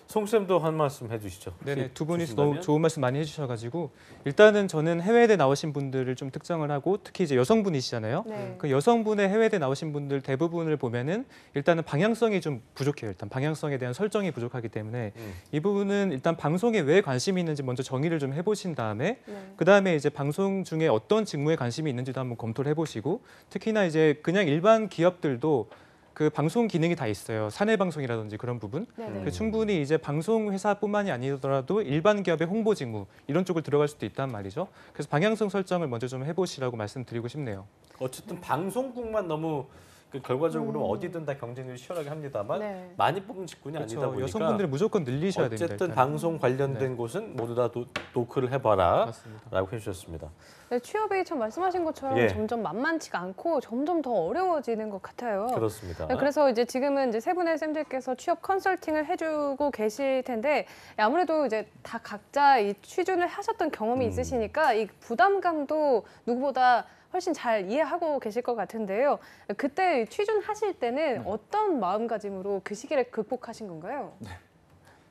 송 쌤도 한 말씀 해주시죠. 네네, 두 분이서 주신다면? 너무 좋은 말씀 많이 해주셔가지고 일단은 저는 해외대 나오신 분들을 좀 특정을 하고 특히 이제 여성분이시잖아요. 네. 그 여성분의 해외대 나오신 분들 대부분을 보면은 일단은 방향성이 좀 부족해요. 일단 방향성에 대한 설정이 부족하기 때문에 이 부분은 일단 방송에 왜 관심이 있는지 먼저 정의를 좀 해보신 다음에 네. 그 다음에 이제 방송 중에 어떤 직무에 관심이 있는지도 한번 검토를 해보시고 특히나 이제 그냥 일반 기업들도 그 방송 기능이 다 있어요. 사내 방송이라든지 그런 부분. 네네. 그 충분히 이제 방송 회사뿐만이 아니더라도 일반 기업의 홍보 직무 이런 쪽을 들어갈 수도 있단 말이죠. 그래서 방향성 설정을 먼저 좀 해보시라고 말씀드리고 싶네요. 어쨌든 방송국만 너무 그 결과적으로 어디든 다 경쟁률이 치열하게 합니다만 네. 많이 뽑는 직군이 아니다 그렇죠. 보니까 여성분들을 무조건 늘리셔야 됩니다. 어쨌든 일단은. 방송 관련된 곳은 모두 다 노크를 해봐라 맞습니다. 라고 해주셨습니다. 네, 취업이 참 말씀하신 것처럼 예. 점점 만만치가 않고 점점 더 어려워지는 것 같아요. 그렇습니다. 네, 그래서 이제 지금은 이제 세 분의 쌤들께서 취업 컨설팅을 해주고 계실 텐데 아무래도 이제 다 각자 이 취준을 하셨던 경험이 있으시니까 이 부담감도 누구보다 훨씬 잘 이해하고 계실 것 같은데요. 그때 취준하실 때는 어떤 마음가짐으로 그 시기를 극복하신 건가요?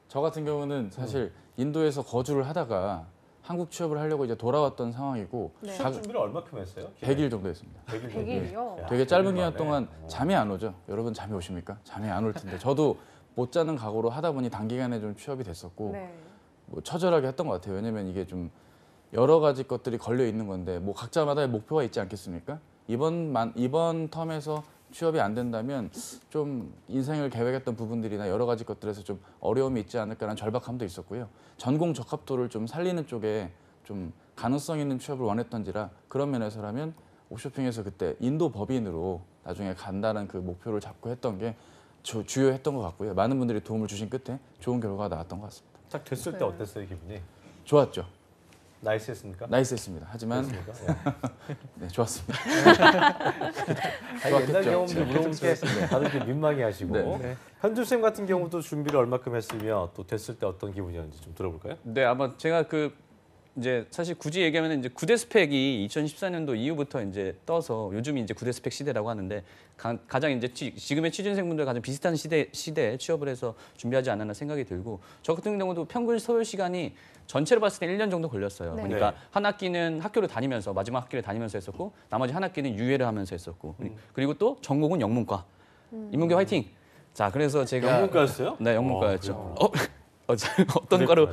저 같은 경우는 사실 인도에서 거주를 하다가 한국 취업을 하려고 이제 돌아왔던 상황이고 네. 취업 준비를 얼마큼 했어요? 100일 정도 했습니다. 100일 100일이요? 되게 짧은 기간 동안 잠이 안 오죠. 여러분 잠이 오십니까? 잠이 안 올 텐데 저도 못 자는 각오로 하다 보니 단기간에 좀 취업이 됐었고 네. 뭐 처절하게 했던 것 같아요. 왜냐면 이게 좀 여러 가지 것들이 걸려 있는 건데 뭐 각자마다의 목표가 있지 않겠습니까? 이번 텀에서 취업이 안 된다면 좀 인생을 계획했던 부분들이나 여러 가지 것들에서 좀 어려움이 있지 않을까라는 절박함도 있었고요. 전공 적합도를 좀 살리는 쪽에 좀 가능성 있는 취업을 원했던지라 그런 면에서라면 옵쇼핑에서 그때 인도 법인으로 나중에 간다는 그 목표를 잡고 했던 게 주요했던 것 같고요. 많은 분들이 도움을 주신 끝에 좋은 결과가 나왔던 것 같습니다. 딱 됐을 때 어땠어요 기분이? 좋았죠. 나이스했습니까? 나이스했습니다. 하지만 그렇습니까? 예. 네, 좋았습니다. 아니, 옛날 좋았겠죠. 경험들 물어볼 때 다들 이렇게 민망해하시고 네. 네. 현주 쌤 같은 경우도 준비를 얼마큼 했으며 또 됐을 때 어떤 기분이었는지 좀 들어볼까요? 네, 아마 제가 이제 사실 굳이 얘기하면 이제 9대 스펙이 2014년도 이후부터 이제 떠서 요즘이 이제 9대 스펙 시대라고 하는데 가장 이제 지금의 취준생분들 가장 비슷한 시대에 취업을 해서 준비하지 않았나 생각이 들고 저 같은 경우도 평균 소요 시간이 전체로 봤을 때 1년 정도 걸렸어요. 네. 그러니까 네. 한 학기는 학교를 다니면서 마지막 학기를 다니면서 했었고 나머지 한 학기는 유예를 하면서 했었고 그리고 또 전공은 영문과. 인문계 화이팅. 자, 그래서 제가 영문과였어요? 네, 영문과였죠. 어떤 그랬구나. 과로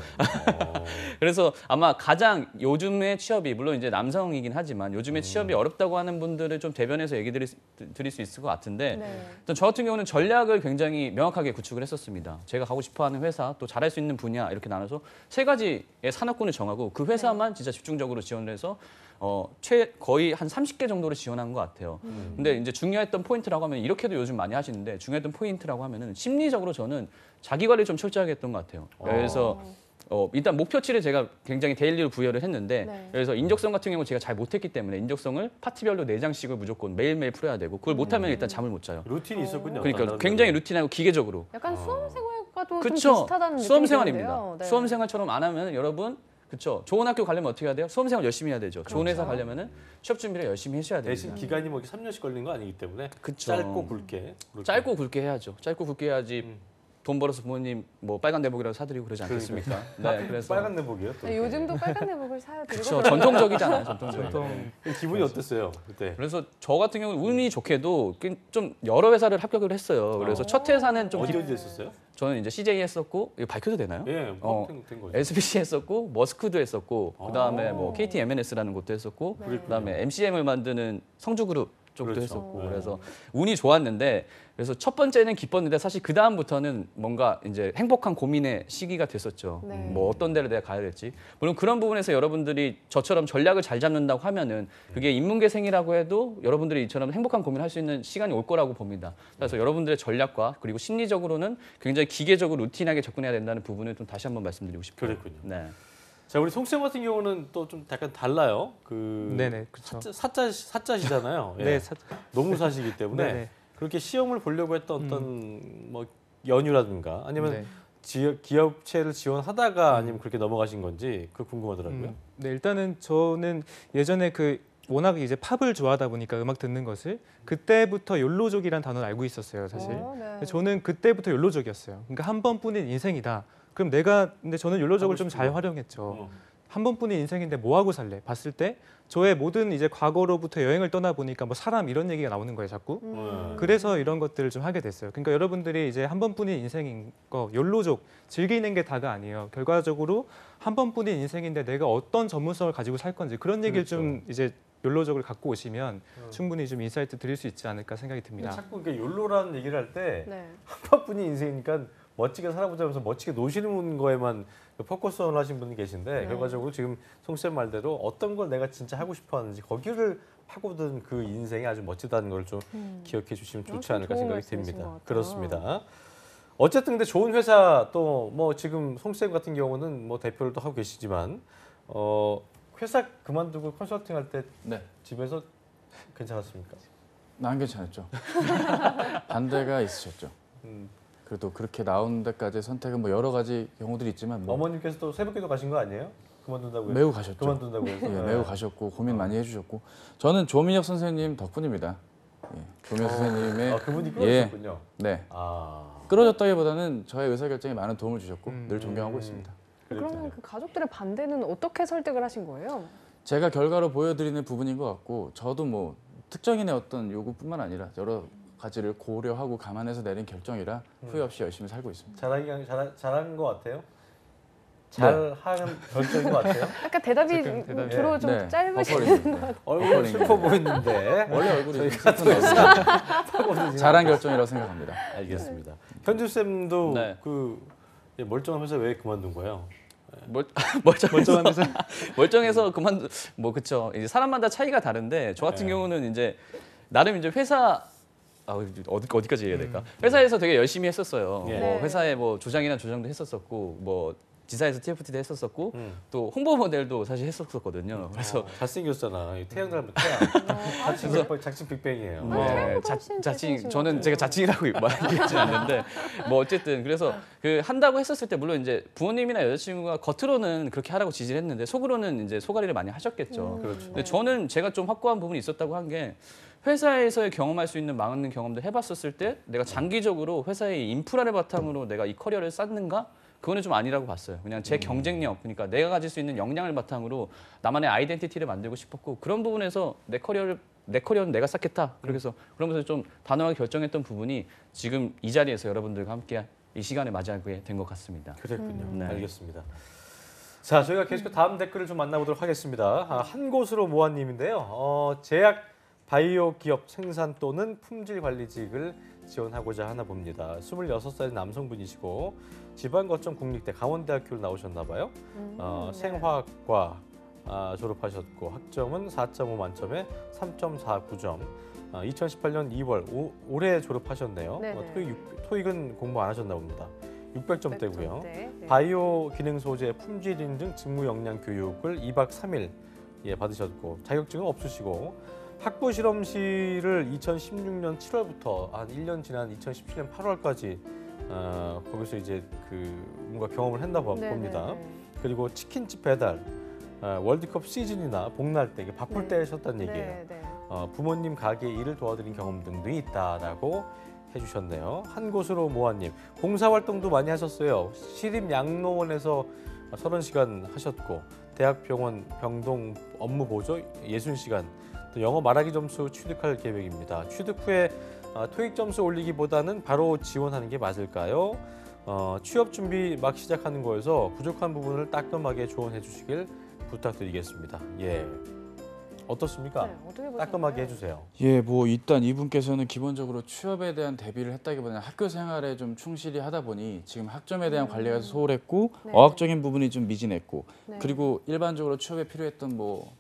그래서 아마 가장 요즘의 취업이 물론 이제 남성이긴 하지만 요즘에 취업이 어렵다고 하는 분들을 좀 대변해서 얘기 드릴 수 있을 것 같은데 네. 일단 저 같은 경우는 전략을 굉장히 명확하게 구축을 했었습니다. 제가 가고 싶어하는 회사 또 잘할 수 있는 분야 이렇게 나눠서 세 가지의 산업군을 정하고 그 회사만 진짜 집중적으로 지원을 해서 거의 한 30개 정도를 지원한 것 같아요. 근데 이제 중요했던 포인트라고 하면 이렇게도 요즘 많이 하시는데 중요했던 포인트라고 하면은 심리적으로 저는 자기 관리 좀 철저하게 했던 것 같아요. 그래서 일단 목표치를 제가 굉장히 데일리로 부여를 했는데 네. 그래서 인적성 같은 경우 제가 잘 못했기 때문에 인적성을 파트별로 4장씩을 무조건 매일매일 풀어야 되고 그걸 못하면 일단 잠을 못 자요. 루틴이 있었군요. 그러니까 나름대로. 굉장히 루틴하고 기계적으로. 약간 수험생활과도 좀 그쵸. 비슷하다는 수험 느낌이 생활입니다. 드는데요. 네. 수험 생활처럼 안 하면 여러분 그렇죠. 좋은 학교 가려면 어떻게 해야 돼요? 수험 생활 열심히 해야 되죠. 좋은 회사 가려면은 취업 준비를 열심히 하셔야 됩니다. 대신 기간이 뭐 3년씩 걸리는 거 아니기 때문에 그쵸. 짧고 굵게. 짧고 굵게 해야죠. 짧고 굵게 해야지 돈 벌어서 부모님 뭐 빨간 내복이라도 사드리고 그러지 않겠습니까? 네, 그래서 빨간 내복이요. 또. 네, 요즘도 빨간 내복을 사야 되고 그렇죠. 전통적이잖아요. 전통적인. 보통 기분이 어땠어요 그때? 그래서 저 같은 경우는 운이 좋게도 좀 여러 회사를 합격을 했어요. 그래서 첫 회사는 좀 어디 했었어요? 저는 이제 CJ 했었고 이거 밝혀도 되나요? 예, 된 거죠. SBC 했었고 머스크도 했었고 그다음에 뭐 KT M&S라는 것도 했었고 그다음에 MCM을 만드는 성주그룹 쪽도 그렇죠. 했었고 그래서 운이 좋았는데 그래서 첫 번째는 기뻤는데 사실 그 다음부터는 뭔가 이제 행복한 고민의 시기가 됐었죠. 네. 뭐 어떤 데를 내가 가야 될지. 물론 그런 부분에서 여러분들이 저처럼 전략을 잘 잡는다고 하면은 그게 인문계생이라고 해도 여러분들이 이처럼 행복한 고민을 할 수 있는 시간이 올 거라고 봅니다. 그래서 여러분들의 전략과 그리고 심리적으로는 굉장히 기계적으로 루틴하게 접근해야 된다는 부분을 좀 다시 한번 말씀드리고 싶어요. 그랬군요. 네. 자, 우리 송쌤 같은 경우는 또 좀 약간 달라요. 네네 그렇죠. 사자시잖아요. 예. 네, 노무사시기 때문에 네네. 그렇게 시험을 보려고 했던 어떤 뭐 연유라든가 아니면 네. 기업체를 지원하다가 아니면 그렇게 넘어가신 건지 그 궁금하더라고요. 네, 일단은 저는 예전에 워낙 이제 팝을 좋아하다 보니까 음악 듣는 것을 그때부터 욜로족이란 단어를 알고 있었어요, 사실. 네. 저는 그때부터 욜로족이었어요. 그러니까 한 번뿐인 인생이다. 그럼 근데 저는 욜로족을 좀 잘 활용했죠. 한 번뿐인 인생인데 뭐 하고 살래? 봤을 때 저의 모든 이제 과거로부터 여행을 떠나 보니까 뭐 사람 이런 얘기가 나오는 거예요, 자꾸. 그래서 이런 것들을 좀 하게 됐어요. 그러니까 여러분들이 이제 한 번뿐인 인생인 거 욜로족 즐기는 게 다가 아니에요. 결과적으로 한 번뿐인 인생인데 내가 어떤 전문성을 가지고 살 건지 그런 얘기를 그렇죠. 좀 이제 욜로적을 갖고 오시면 충분히 좀 인사이트 드릴 수 있지 않을까 생각이 듭니다. 자꾸 이렇게 욜로라는 얘기를 할 때 네. 한 번뿐인 인생이니까 멋지게 살아보자면서 멋지게 노시는 거에만 포커스를 하신 분이 계신데 결과적으로 지금 송쌤 말대로 어떤 걸 내가 진짜 하고 싶어 하는지 거기를 파고든 그 인생이 아주 멋지다는 걸 좀 기억해 주시면 좋지 않을까 좋은 생각이 말씀이신 듭니다. 것 같아요. 그렇습니다. 어쨌든 근데 좋은 회사 또 뭐 지금 송쌤 같은 경우는 뭐 대표를 또 하고 계시지만 회사 그만두고 컨설팅 할 때 네. 집에서 괜찮았습니까? 난 괜찮았죠. 반대가 있으셨죠. 그래도 그렇게 나온 데까지 선택은 뭐 여러 가지 경우들이 있지만 뭐 어머님께서 또 새벽기도 가신 거 아니에요? 그만둔다고 매우 가셨죠. 그만둔다고 해서. 예, 매우 가셨고 고민 많이 해주셨고 저는 조민혁 선생님 덕분입니다. 예, 조민혁 선생님의 그분이 예, 끌어주셨군요. 네 아, 끌어졌다기보다는 저의 의사결정에 많은 도움을 주셨고 늘 존경하고 있습니다. 그러면 그 가족들의 반대는 어떻게 설득을 하신 거예요? 제가 결과로 보여드리는 부분인 것 같고 저도 뭐 특정인의 어떤 요구뿐만 아니라 여러 가지를 고려하고 감안해서 내린 결정이라 후회 없이 열심히 살고 있습니다. 잘한 것 같아요. 잘한 결정인 것 같아요. 약간 대답이 지금 대답이- 주로 좀 네, 짧으신 버퍼링입니다. 얼굴 슬퍼 보이는데 원래 얼굴이 슬픈 얼굴. 잘한 결정이라고 생각합니다. 알겠습니다. 현주 쌤도 네. 그 멀쩡한 회사 왜 그만둔 거예요? 멀쩡해서 멀쩡해서 그만 뭐 그쵸. 이제 사람마다 차이가 다른데 저 같은 네. 경우는 이제 나름 이제 회사 어디까지 얘기해야 될까? 회사에서 되게 열심히 했었어요. 예. 뭐 네. 회사에 뭐 조장이나 조정도 했었었고 뭐 지사에서 TFT도 했었었고 또 홍보 모델도 사실 했었었거든요. 그래서 잘생겼잖아. 태양 닮은 태양. 자칭 빅뱅이에요. 네, 자칭 저는 제가 자칭이라고 말하지 않는데 뭐 어쨌든 그래서 그 한다고 했었을 때 물론 이제 부모님이나 여자친구가 겉으로는 그렇게 하라고 지지를 했는데 속으로는 이제 소가리를 많이 하셨겠죠. 그렇죠. 근데 저는 제가 좀 확고한 부분이 있었다고 한 게 회사에서의 경험할 수 있는 많은 경험들 해봤었을 때 내가 장기적으로 회사의 인프라를 바탕으로 내가 이 커리어를 쌓는가? 그거는 좀 아니라고 봤어요. 그냥 제 경쟁력, 그러니까 내가 가질 수 있는 역량을 바탕으로 나만의 아이덴티티를 만들고 싶었고 그런 부분에서 내 커리어는 내가 쌓겠다. 그래서 그러면서 좀 단호하게 결정했던 부분이 지금 이 자리에서 여러분들과 함께 이 시간을 맞이하게 된 것 같습니다. 그랬군요. 네. 알겠습니다. 자, 저희가 계속 다음 댓글을 좀 만나보도록 하겠습니다. 한 곳으로 모아님인데요. 제약 바이오 기업 생산 또는 품질 관리직을 지원하고자 하나 봅니다. 26살의 남성분이시고 지방거점 국립대 강원대학교를 나오셨나 봐요. 네. 생화학과 졸업하셨고 학점은 4.5 만점에 3.49점. 2018년 2월 올해 졸업하셨네요. 네네. 토익은 공부 안 하셨나 봅니다. 600점대고요. 네. 바이오 기능 소재 품질 인증 직무 역량 교육을 2박 3일 받으셨고 자격증은 없으시고 학부 실험실을 2016년 7월부터 한 1년 지난 2017년 8월까지 거기서 이제 그 뭔가 경험을 했나 봅니다. 그리고 치킨집 배달, 월드컵 시즌이나 복날 때 바쁠 네. 때 하셨다는 얘기예요. 네. 부모님 가게 일을 도와드린 경험 등도 있다라고 해주셨네요. 한 곳으로 모아님 봉사활동도 많이 하셨어요. 시립양로원에서 30시간 하셨고 대학병원 병동 업무 보조 60시간 또 영어 말하기 점수 취득할 계획입니다. 취득 후에 토익 점수 올리기보다는 바로 지원하는 게 맞을까요? 취업 준비 막 시작하는 거여서 부족한 부분을 따끔하게 조언해 주시길 부탁드리겠습니다. 예, 어떻습니까? 네, 어떻게 보셨나요? 따끔하게 해주세요. 예, 뭐 일단 이분께서는 기본적으로 취업에 대한 대비를 했다기보다는 학교 생활에 좀 충실히 하다 보니 지금 학점에 대한 관리가 소홀했고 네. 어학적인 부분이 좀 미진했고 네. 그리고 일반적으로 취업에 필요했던 뭐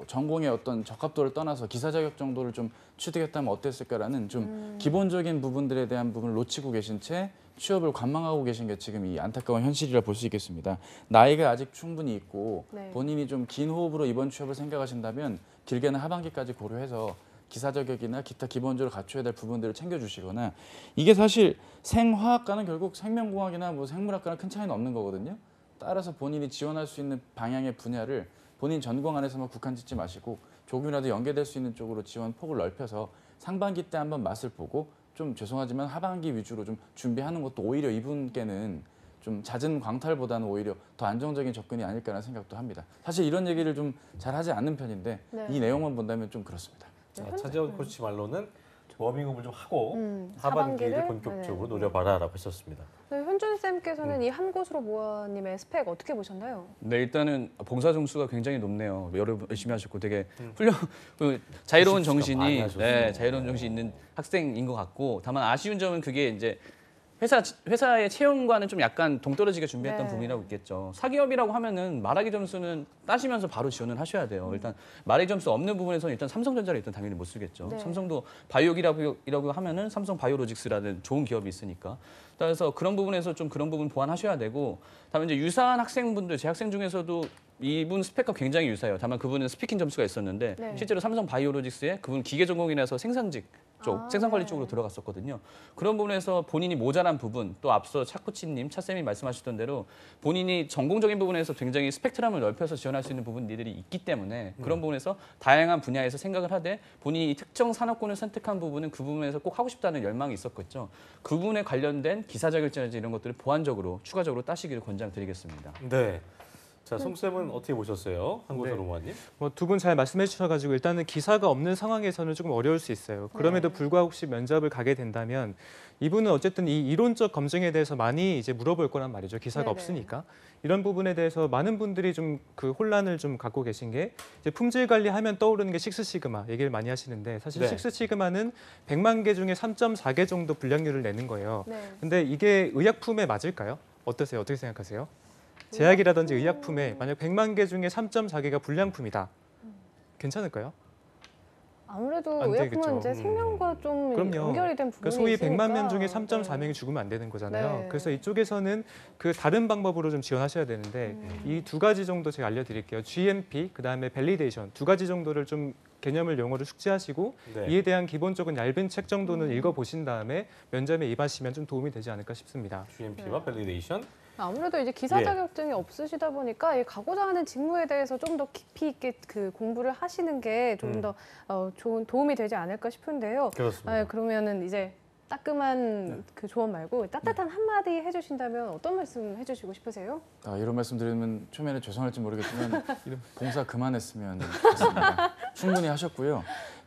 전공의 어떤 적합도를 떠나서 기사 자격 정도를 좀 취득했다면 어땠을까라는 좀 기본적인 부분들에 대한 부분을 놓치고 계신 채 취업을 관망하고 계신 게 지금 이 안타까운 현실이라 볼 수 있겠습니다. 나이가 아직 충분히 있고 네. 본인이 좀 긴 호흡으로 이번 취업을 생각하신다면 길게는 하반기까지 고려해서 기사 자격이나 기타 기본적으로 갖춰야 될 부분들을 챙겨주시거나 이게 사실 생화학과는 결국 생명공학이나 뭐 생물학과랑 큰 차이는 없는 거거든요. 따라서 본인이 지원할 수 있는 방향의 분야를 본인 전공 안에서만 국한 짓지 마시고 조금이라도 연계될 수 있는 쪽으로 지원 폭을 넓혀서 상반기 때 한번 맛을 보고 좀 죄송하지만 하반기 위주로 좀 준비하는 것도 오히려 이분께는 좀 잦은 광탈보다는 오히려 더 안정적인 접근이 아닐까라는 생각도 합니다. 사실 이런 얘기를 좀 잘 하지 않는 편인데 네. 이 내용만 본다면 좀 그렇습니다. 차재원 코치 말로는 워밍업을 좀 하고 하반기를? 하반기를 본격적으로 네. 노려봐라라고 했었습니다. 네, 현준 쌤께서는 이 한 곳으로 모아님의 스펙 어떻게 보셨나요? 네, 일단은 봉사 점수가 굉장히 높네요. 여러분 열심히 하셨고 되게 그 자유로운 많이 정신이 하셨어요. 네, 자유로운 정신이 있는 학생인 것 같고 다만 아쉬운 점은 그게 이제 회사의 채용과는 좀 약간 동떨어지게 준비했던 네. 부분이라고 있겠죠. 사기업이라고 하면은 말하기 점수는 따시면서 바로 지원을 하셔야 돼요. 일단 말하기 점수 없는 부분에서는 일단 삼성전자를 일단 당연히 못 쓰겠죠. 네. 삼성도 바이오기라고 하면은 삼성 바이오로직스라는 좋은 기업이 있으니까. 그래서 그런 부분에서 좀 그런 부분 보완하셔야 되고, 다만 이제 유사한 학생분들, 제 학생 중에서도 이분 스펙과 굉장히 유사해요. 다만 그분은 스피킹 점수가 있었는데 네. 실제로 삼성 바이오로직스에 그분 기계 전공이라서 생산직 쪽, 생산관리 네. 쪽으로 들어갔었거든요. 그런 부분에서 본인이 모자란 부분, 또 앞서 차코치님, 차쌤이 말씀하셨던 대로 본인이 전공적인 부분에서 굉장히 스펙트럼을 넓혀서 지원할 수 있는 부분들이 있기 때문에 그런 부분에서 다양한 분야에서 생각을 하되 본인이 특정 산업군을 선택한 부분은 그 부분에서 꼭 하고 싶다는 열망이 있었겠죠. 그 부분에 관련된 기사 자격증이나 이런 것들을 보완적으로 추가적으로 따시기를 권장드리겠습니다. 네. 자, 송쌤은 어떻게 보셨어요? 한국서 네. 로마님? 뭐 두 분 잘 말씀해 주셔가지고 일단은 기사가 없는 상황에서는 조금 어려울 수 있어요. 그럼에도 네. 불구하고 혹시 면접을 가게 된다면 이분은 어쨌든 이 이론적 검증에 대해서 많이 이제 물어볼 거란 말이죠. 기사가 네네. 없으니까. 이런 부분에 대해서 많은 분들이 좀 그 혼란을 좀 갖고 계신 게 이제 품질 관리하면 떠오르는 게 식스시그마 얘기를 많이 하시는데 사실 네. 식스시그마는 100만 개 중에 3.4개 정도 분량률을 내는 거예요. 네. 근데 이게 의약품에 맞을까요? 어떠세요? 어떻게 생각하세요? 제약이라든지 의약품에 만약 100만 개 중에 3.4개가 불량품이다. 괜찮을까요? 아무래도 안 의약품은 되겠죠. 이제 생명과 좀 그럼요. 연결이 된 부분이 그 소위 있으니까. 100만 명 중에 3.4명이 죽으면 안 되는 거잖아요. 네. 그래서 이쪽에서는 그 다른 방법으로 좀 지원하셔야 되는데 이 두 가지 정도 제가 알려드릴게요. GMP 그다음에 밸리데이션 두 가지 정도를 좀 개념을 용어로 숙지하시고 네. 이에 대한 기본적인 얇은 책 정도는 읽어보신 다음에 면접에 임하시면 좀 도움이 되지 않을까 싶습니다. GMP와 밸리데이션. 아무래도 이제 기사 예. 자격증이 없으시다 보니까 이 가고자 하는 직무에 대해서 좀 더 깊이 있게 그 공부를 하시는 게 좀 더 좋은 도움이 되지 않을까 싶은데요. 그렇습니다. 아, 그러면은 이제 따끔한 그 조언 말고 따뜻한 한마디 해주신다면 어떤 말씀 해주시고 싶으세요? 이런 말씀 드리면 초면에 죄송할지 모르겠지만 봉사 그만했으면 좋겠습니다. 충분히 하셨고요.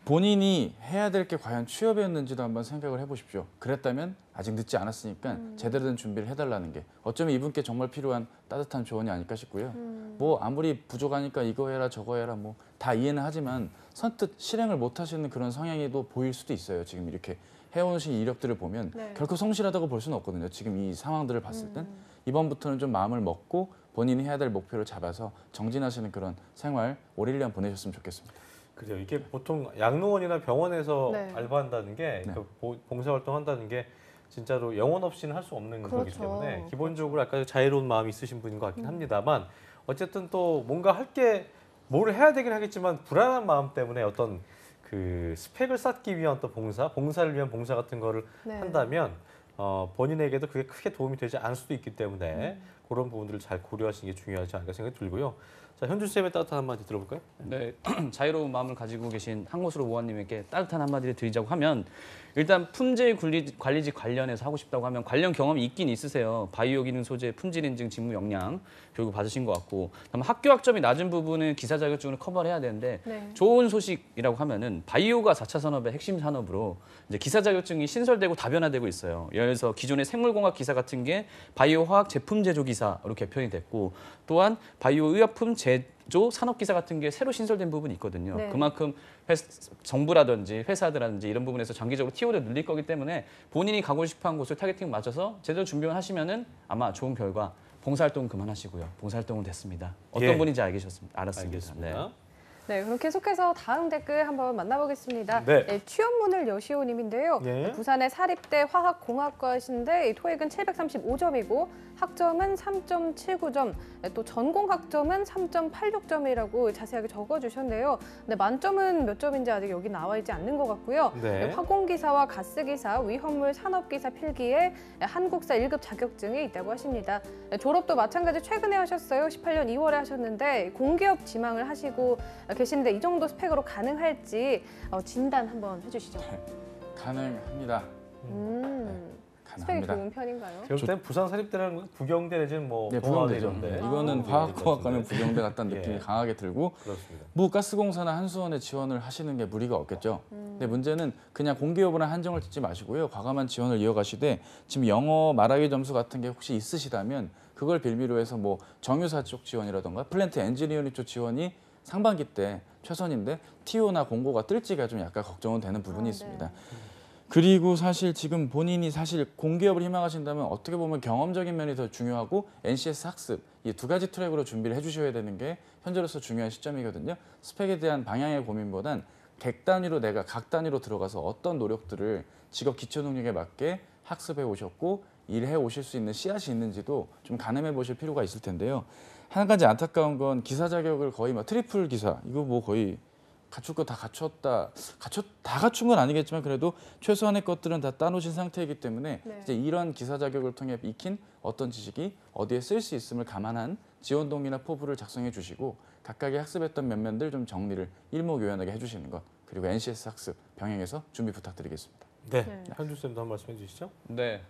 본인이 해야 될 게 과연 취업이었는지도 한번 생각을 해보십시오. 그랬다면 아직 늦지 않았으니까 제대로 된 준비를 해달라는 게 어쩌면 이분께 정말 필요한 따뜻한 조언이 아닐까 싶고요. 뭐 아무리 부족하니까 이거 해라 저거 해라 뭐 다 이해는 하지만 선뜻 실행을 못 하시는 그런 성향이 또 보일 수도 있어요. 지금 이렇게 해오신 이력들을 보면 네. 결코 성실하다고 볼 수는 없거든요. 지금 이 상황들을 봤을 땐 이번부터는 좀 마음을 먹고 본인이 해야 될 목표를 잡아서 정진하시는 그런 생활 올 1년 보내셨으면 좋겠습니다. 그래요. 이게 보통 양로원이나 병원에서 네. 알바한다는 게 네. 그 봉사활동한다는 게 진짜로 영혼 없이는 할 수 없는 거기 그렇죠. 때문에 기본적으로 약간 자유로운 마음이 있으신 분인 것 같긴 합니다만 어쨌든 또 뭔가 할 게 뭘 해야 되긴 하겠지만 불안한 마음 때문에 어떤 그 스펙을 쌓기 위한 어떤 봉사를 위한 봉사 같은 거를 네. 한다면 본인에게도 그게 크게 도움이 되지 않을 수도 있기 때문에 그런 부분들을 잘 고려하시는 게 중요하지 않을까 생각이 들고요. 자, 현준 쌤의 따뜻한 한마디 들어볼까요? 네, 자유로운 마음을 가지고 계신 한고수로 모아님에게 따뜻한 한마디를 드리자고 하면 일단 품질 관리직 관련해서 하고 싶다고 하면 관련 경험이 있긴 있으세요. 바이오 기능 소재 품질 인증 직무 역량 교육을 받으신 것 같고 다만 학교 학점이 낮은 부분은 기사 자격증으로 커버를 해야 되는데 네. 좋은 소식이라고 하면은 바이오가 4차 산업의 핵심 산업으로 이제 기사 자격증이 신설되고 다변화되고 있어요. 예를 들어서 기존의 생물공학 기사 같은 게 바이오 화학 제품 제조 기사로 개편이 됐고 또한 바이오 의약품 제조 산업 기사 같은 게 새로 신설된 부분이 있거든요. 네. 그만큼 정부라든지 회사들라든지 이런 부분에서 장기적으로 TO를 늘릴 거기 때문에 본인이 가고 싶어하는 곳을 타겟팅 맞춰서 제대로 준비만 하시면은 아마 좋은 결과 봉사활동 그만하시고요. 봉사활동은 됐습니다. 어떤 예. 분인지 알았습니다. 알겠습니다. 네, 그럼 계속해서 다음 댓글 한번 만나보겠습니다. 네. 취업문을 여시오님인데요. 예. 부산의 사립대 화학공학과신데 토익은 735점이고 학점은 3.79점, 또 전공 학점은 3.86점이라고 자세하게 적어주셨네요. 근데 만점은 몇 점인지 아직 여기 나와 있지 않는 것 같고요. 네. 화공기사와 가스기사, 위험물 산업기사 필기에 한국사 1급 자격증이 있다고 하십니다. 졸업도 마찬가지 최근에 하셨어요. 18년 2월에 하셨는데 공기업 지망을 하시고 계신데 이 정도 스펙으로 가능할지 진단 한번 해주시죠. 가능합니다. 스펙이 가능합니다. 좋은 편인가요? 제가 볼 때는 부산 사립대라는 건 부경대 내지는 뭐 네, 동아대 부경대죠. 이런데. 이거는 아, 화학공학 가면 같은데. 부경대 같다는 느낌이 예. 강하게 들고 그렇습니다. 뭐 가스공사나 한수원에 지원을 하시는 게 무리가 없겠죠. 근데 문제는 그냥 공기업으로 한정을 짓지 마시고요. 과감한 지원을 이어가시되 지금 영어 말하기 점수 같은 게 혹시 있으시다면 그걸 빌미로 해서 뭐 정유사 쪽 지원이라던가 플랜트 엔지니어링 쪽 지원이 상반기 때 최선인데 TO나 공고가 뜰지가 좀 약간 걱정은 되는 부분이 있습니다. 그리고 사실 지금 본인이 사실 공기업을 희망하신다면 어떻게 보면 경험적인 면이 더 중요하고 NCS 학습 이 두 가지 트랙으로 준비를 해주셔야 되는 게 현재로서 중요한 시점이거든요. 스펙에 대한 방향의 고민보단 객 단위로 내가 각 단위로 들어가서 어떤 노력들을 직업 기초 능력에 맞게 학습해 오셨고 일해 오실 수 있는 씨앗이 있는지도 좀 가늠해 보실 필요가 있을 텐데요. 한 가지 안타까운 건 기사 자격을 거의 뭐 트리플 기사 이거 뭐 거의 갖출 거 다 다 갖춘 건 아니겠지만 그래도 최소한의 것들은 다 따놓으신 상태이기 때문에 네. 이제 이런 기사 자격을 통해 익힌 어떤 지식이 어디에 쓸 수 있음을 감안한 지원 동의나 포부를 작성해 주시고 각각의 학습했던 면면들 좀 정리를 일목요연하게 해주시는 것 그리고 NCS 학습 병행해서 준비 부탁드리겠습니다. 네, 현주 쌤도 한 말씀 해주시죠. 네.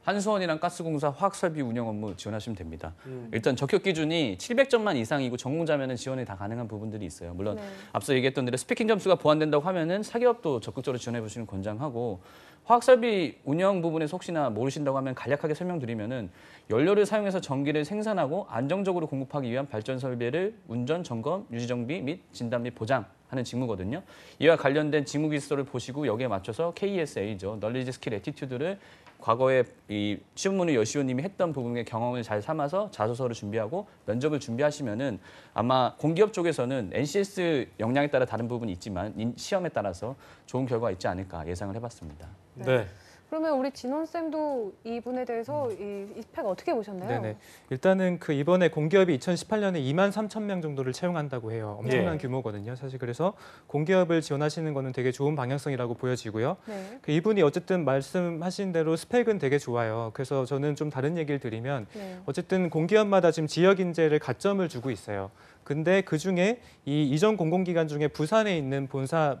한수원이랑 가스공사 화학설비 운영 업무 지원하시면 됩니다. 일단 적격 기준이 700점만 이상이고 전공자면은 지원이 다 가능한 부분들이 있어요. 물론 네. 앞서 얘기했던 대로 스피킹 점수가 보완된다고 하면은 사기업도 적극적으로 지원해 보시는 권장하고 화학설비 운영 부분에서 혹시나 모르신다고 하면 간략하게 설명드리면은 연료를 사용해서 전기를 생산하고 안정적으로 공급하기 위한 발전 설비를 운전, 점검, 유지 정비 및 진단 및 보장하는 직무거든요. 이와 관련된 직무 기술을 보시고 여기에 맞춰서 KSA죠. 널리지 스킬 애티튜드를 과거에 이 시험문의 여시호님이 했던 부분의 경험을 잘 삼아서 자소서를 준비하고 면접을 준비하시면은 아마 공기업 쪽에서는 NCS 역량에 따라 다른 부분이 있지만 시험에 따라서 좋은 결과가 있지 않을까 예상을 해봤습니다. 네. 그러면 우리 진원 쌤도 이분에 대해서 이 스펙 어떻게 보셨나요? 네네. 일단은 그 이번에 공기업이 2018년에 2만 3천 명 정도를 채용한다고 해요. 엄청난 예. 규모거든요. 사실 그래서 공기업을 지원하시는 거는 되게 좋은 방향성이라고 보여지고요. 네. 그 이분이 어쨌든 말씀하신 대로 스펙은 되게 좋아요. 그래서 저는 좀 다른 얘기를 드리면 네. 어쨌든 공기업마다 지금 지역 인재를 가점을 주고 있어요. 근데 그 중에 이 이전 공공기관 중에 부산에 있는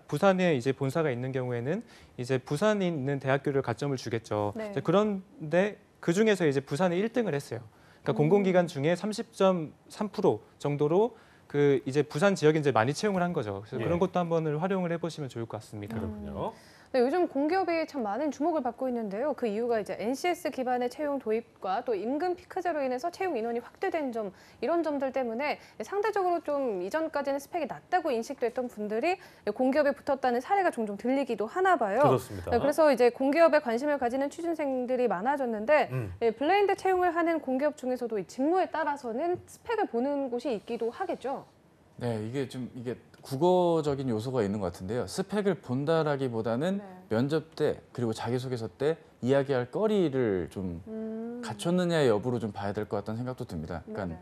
부산에 이제 본사가 있는 경우에는 이제 부산에 있는 대학교를 가점을 주겠죠. 네. 이제 그런데 그 중에서 이제 부산이 1등을 했어요. 그러니까 공공기관 중에 30.3% 정도로 그 이제 부산 지역 인재 많이 채용을 한 거죠. 그래서 예. 그런 것도 한번 활용을 해보시면 좋을 것 같습니다. 그렇군요. 네, 요즘 공기업이 참 많은 주목을 받고 있는데요. 그 이유가 이제 NCS 기반의 채용 도입과 또 임금 피크제로 인해서 채용 인원이 확대된 점 이런 점들 때문에 상대적으로 좀 이전까지는 스펙이 낮다고 인식됐던 분들이 공기업에 붙었다는 사례가 종종 들리기도 하나 봐요. 그렇습니다. 네, 그래서 이제 공기업에 관심을 가지는 취준생들이 많아졌는데 블라인드 채용을 하는 공기업 중에서도 이 직무에 따라서는 스펙을 보는 곳이 있기도 하겠죠. 네, 이게 국어적인 요소가 있는 것 같은데요. 스펙을 본다라기보다는 네. 면접 때 그리고 자기소개서 때 이야기할 거리를 좀 갖췄느냐의 여부로 좀 봐야 될 것 같다는 생각도 듭니다. 그러니까 네네.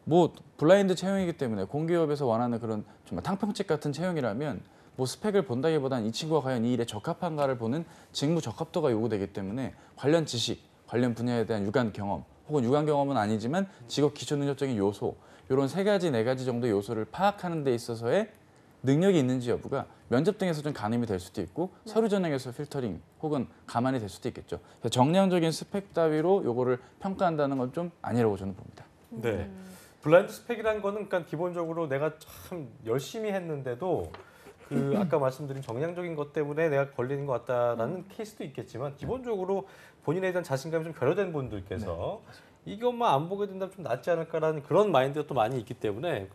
뭐 블라인드 채용이기 때문에 공기업에서 원하는 그런 정말 탕평책 같은 채용이라면 뭐 스펙을 본다기보다는 이 친구가 과연 이 일에 적합한가를 보는 직무 적합도가 요구되기 때문에 관련 지식, 관련 분야에 대한 유관 경험 혹은 유관 경험은 아니지만 직업 기초 능력적인 요소 이런 3가지, 4가지 정도의 요소를 파악하는 데 있어서의 능력이 있는지 여부가 면접 등에서 좀 가늠이 될 수도 있고 서류 전형에서 필터링 혹은 감안이 될 수도 있겠죠. 그래서 정량적인 스펙 따위로 요거를 평가한다는 건 좀 아니라고 저는 봅니다. 네. 블라인드 스펙이라는 거는 그러니까 기본적으로 내가 참 열심히 했는데도 그 아까 말씀드린 정량적인 것 때문에 내가 걸리는 것 같다라는 케이스도 있겠지만 기본적으로 본인에 대한 자신감이 좀 결여된 분들께서 이것만 안 보게 된다면 좀 낫지 않을까라는 그런 마인드가 또 많이 있기 때문에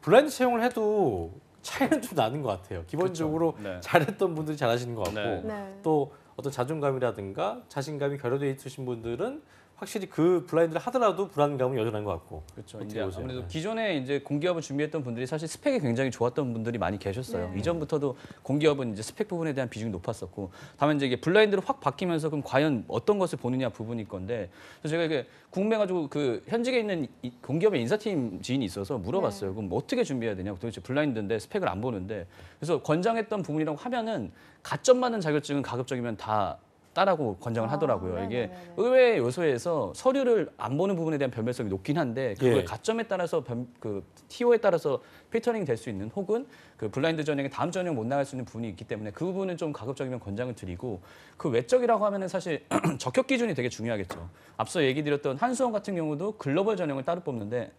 블라인드 채용을 해도 차이는 좀 나는 것 같아요. 기본적으로 그렇죠. 네. 잘했던 분들이 잘하시는 것 같고 네. 네. 또 어떤 자존감이라든가 자신감이 결여돼 있으신 분들은 확실히 그 블라인드를 하더라도 불안감은 여전한 것 같고. 그렇죠. 어떻게 이제 보세요? 아무래도 네. 기존에 이제 공기업을 준비했던 분들이 사실 스펙이 굉장히 좋았던 분들이 많이 계셨어요. 네. 이전부터도 공기업은 이제 스펙 부분에 대한 비중이 높았었고, 다만 이제 이게 블라인드로 확 바뀌면서 그럼 과연 어떤 것을 보느냐 부분일 건데, 그래서 제가 이게 궁금해가지고 그 현직에 있는 공기업의 인사팀 지인이 있어서 물어봤어요. 그럼 어떻게 준비해야 되냐? 도대체 블라인드인데 스펙을 안 보는데, 그래서 권장했던 부분이라고 하면은 가점 맞는 자격증은 가급적이면 다 따라고 권장을 하더라고요. 이게 네네네네. 의외의 요소에서 서류를 안 보는 부분에 대한 변별성이 높긴 한데 그걸 예. 가점에 따라서 그 TO에 따라서 필터링 될 수 있는 혹은 그 블라인드 전형에 다음 전형 못 나갈 수 있는 부분이 있기 때문에 그 부분은 좀 가급적이면 권장을 드리고 그 외적이라고 하면은 사실 적격 기준이 되게 중요하겠죠. 앞서 얘기 드렸던 한수원 같은 경우도 글로벌 전형을 따로 뽑는데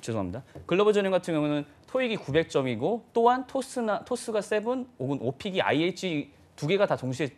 죄송합니다. 글로벌 전형 같은 경우는 토익이 900점이고 또한 토스가 7 혹은 오픽이 IH 두 개가 다 동시에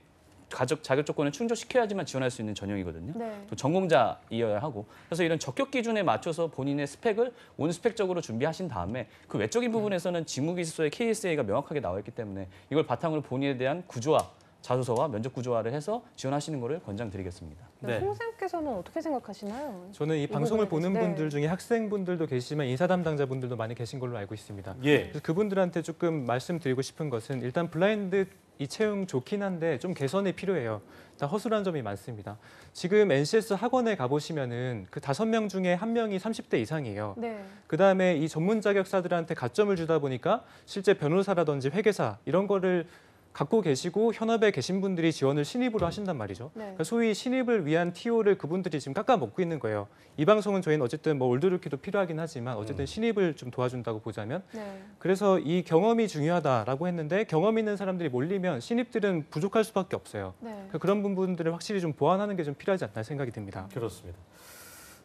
자격 조건을 충족시켜야지만 지원할 수 있는 전형이거든요. 네. 또 전공자이어야 하고 그래서 이런 적격 기준에 맞춰서 본인의 스펙을 온스펙적으로 준비하신 다음에 그 외적인 부분에서는 직무기술서의 KSA가 명확하게 나와 있기 때문에 이걸 바탕으로 본인에 대한 구조화, 자소서와 면접 구조화를 해서 지원하시는 것을 권장드리겠습니다. 네. 송 선생님께서는 어떻게 생각하시나요? 저는 이 이 방송을 부분에 보는 대해서. 분들 중에 학생분들도 계시지만 인사 담당자분들도 많이 계신 걸로 알고 있습니다. 예. 그래서 그분들한테 조금 말씀드리고 싶은 것은 일단 블라인드 이 채용 좋긴 한데 좀 개선이 필요해요. 일단 허술한 점이 많습니다. 지금 NCS 학원에 가보시면은 그 5명 중에 1명이 30대 이상이에요. 네. 그다음에 이 전문 자격사들한테 가점을 주다 보니까 실제 변호사라든지 회계사 이런 거를 갖고 계시고 현업에 계신 분들이 지원을 신입으로 하신단 말이죠. 네. 그러니까 소위 신입을 위한 TO를 그분들이 지금 깎아 먹고 있는 거예요. 이 방송은 저희는 어쨌든 뭐 올드루키도 필요하긴 하지만 어쨌든 신입을 좀 도와준다고 보자면 네. 그래서 이 경험이 중요하다라고 했는데 경험 있는 사람들이 몰리면 신입들은 부족할 수밖에 없어요. 네. 그러니까 그런 부분들을 확실히 좀 보완하는 게 좀 필요하지 않나 생각이 듭니다. 그렇습니다.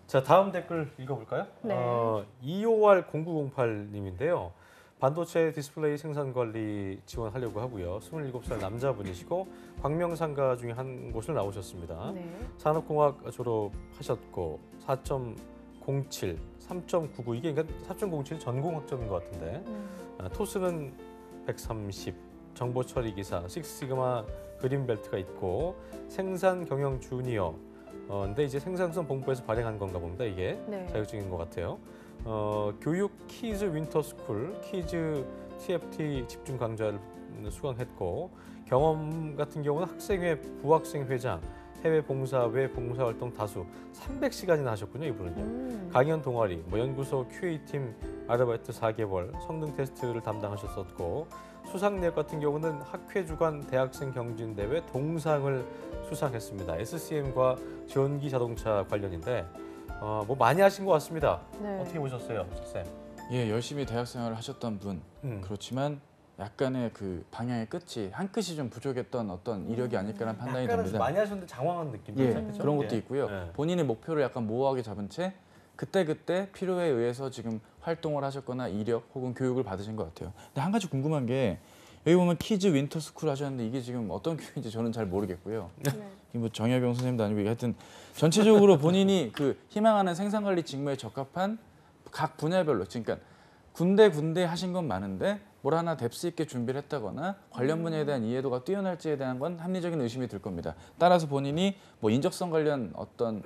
자, 다음 댓글 읽어볼까요? 네. 25R0908님인데요. 반도체 디스플레이 생산 관리 지원하려고 하고요. 27살 남자분이시고 광명상가 중에 한 곳을 나오셨습니다. 네. 산업공학 졸업하셨고 4.07, 3.99 이게 그러니까 4.07 전공 학점인 것 같은데 토스는 130, 정보처리 기사, 식스시그마 그린벨트가 있고 생산 경영 주니어. 근데 이제 생산성 본부에서 발행한 건가 봅니다. 이게 네. 자격증인 것 같아요. 교육 키즈 윈터스쿨, 키즈 TFT 집중 강좌를 수강했고 경험 같은 경우는 학생회, 부학생회장, 해외 봉사, 외 봉사 활동 다수 300시간이나 하셨군요. 이분은요. 강연 동아리, 뭐 연구소 QA팀 아르바이트 4개월, 성능 테스트를 담당하셨었고 수상 내역 같은 경우는 학회 주관 대학생 경진대회 동상을 수상했습니다. SCM과 전기 자동차 관련인데 뭐 많이 하신 것 같습니다. 네. 어떻게 보셨어요, 쌤? 예, 열심히 대학생활을 하셨던 분. 그렇지만 약간의 그 방향의 끝이 한 끗이 좀 부족했던 어떤 이력이 아닐까라는 판단이 약간은 듭니다. 많이 하셨는데 장황한 느낌이 예, 있죠? 그런 것도 있고요. 예. 본인의 목표를 약간 모호하게 잡은 채 그때그때 필요에 의해서 지금 활동을 하셨거나 이력 혹은 교육을 받으신 것 같아요. 근데 한 가지 궁금한 게 여기 보면 키즈 윈터 스쿨 하셨는데 이게 지금 어떤 교육인지 저는 잘 모르겠고요. 네. 이게 뭐 정약용 선생님도 아니고 이게 하여튼 전체적으로 본인이 그 희망하는 생산관리 직무에 적합한 각 분야별로 그러니까 군데 하신 건 많은데 뭘 하나 뎁스 있게 준비를 했다거나 관련 분야에 대한 이해도가 뛰어날지에 대한 건 합리적인 의심이 들 겁니다. 따라서 본인이 뭐 인적성 관련 어떤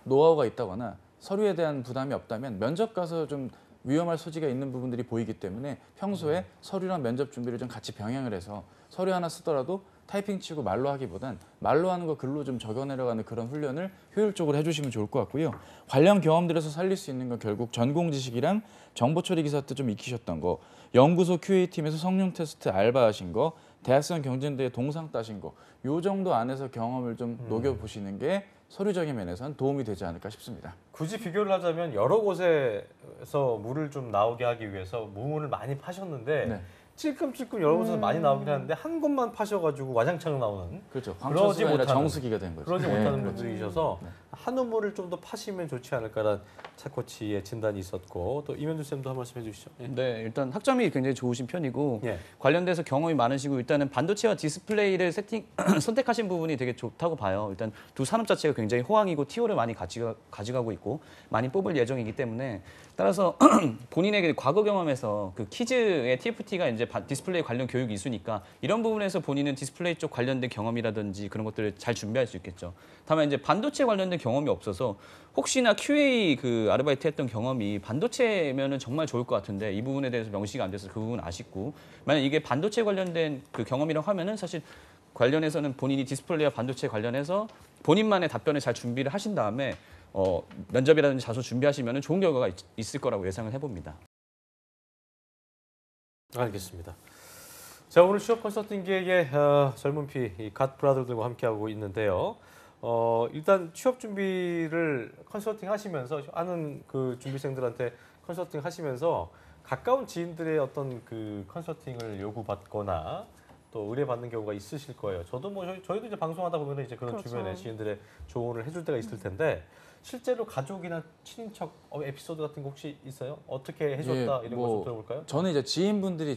노하우가 있다거나 서류에 대한 부담이 없다면 면접 가서 좀 위험할 소지가 있는 부분들이 보이기 때문에 평소에 서류랑 면접 준비를 좀 같이 병행을 해서 서류 하나 쓰더라도 타이핑 치고 말로 하기보단 말로 하는 거 글로 좀 적어내려가는 그런 훈련을 효율적으로 해주시면 좋을 것 같고요. 관련 경험들에서 살릴 수 있는 건 결국 전공 지식이랑 정보 처리 기사 때 좀 익히셨던 거, 연구소 QA팀에서 성능 테스트 알바하신 거, 대학생 경진대회 동상 따신 거, 요 정도 안에서 경험을 좀 녹여보시는 게 서류적인 면에서는 도움이 되지 않을까 싶습니다. 굳이 비교를 하자면 여러 곳에서 물을 좀 나오게 하기 위해서 무문을 많이 파셨는데 네. 찔끔찔끔 여러 곳에서 많이 나오긴 하는데 한 곳만 파셔가지고 와장창 나오는 그렇죠. 그러지 광천수가 아니라 못하는, 정수기가 된 거죠. 그러지 네, 못하는 그렇죠. 분들이셔서 한 우물을 좀 더 파시면 좋지 않을까라는 차 코치의 진단이 있었고 또 이면주 쌤도 한 말씀 해주시죠. 예. 네, 일단 학점이 굉장히 좋으신 편이고 예. 관련돼서 경험이 많으시고 일단은 반도체와 디스플레이를 선택하신 부분이 되게 좋다고 봐요. 일단 두 산업 자체가 굉장히 호황이고 TO를 많이 가져가고 있고 많이 뽑을 예정이기 때문에 따라서 본인에게 과거 경험에서 그 키즈의 TFT가 이제 디스플레이 관련 교육이 있으니까 이런 부분에서 본인은 디스플레이 쪽 관련된 경험이라든지 그런 것들을 잘 준비할 수 있겠죠. 다만 이제 반도체 관련된 경험이 없어서 혹시나 QA 그 아르바이트 했던 경험이 반도체면은 정말 좋을 것 같은데 이 부분에 대해서 명시가 안 돼서 그 부분은 아쉽고 만약 이게 반도체 관련된 그 경험이라고 하면은 사실 관련해서는 본인이 디스플레이와 반도체 관련해서 본인만의 답변을 잘 준비를 하신 다음에 면접이라든지 자소 준비하시면 좋은 결과가 있을 거라고 예상을 해봅니다. 알겠습니다. 자, 오늘 취업 컨설팅계의 젊은 피, 이 갓브라더들과 함께하고 있는데요. 일단 취업 준비를 컨설팅 하시면서 하는 그 준비생들한테 컨설팅 하시면서 가까운 지인들의 어떤 그 컨설팅을 요구받거나 또 의뢰받는 경우가 있으실 거예요. 저도 뭐 저희도 이제 방송하다 보면 이제 그런 그렇죠. 주변에 지인들의 조언을 해줄 때가 있을 텐데 실제로 가족이나 친인척 에피소드 같은 거 혹시 있어요? 어떻게 해줬다 예, 이런 거 뭐 좀 들어볼까요? 저는 이제 지인분들이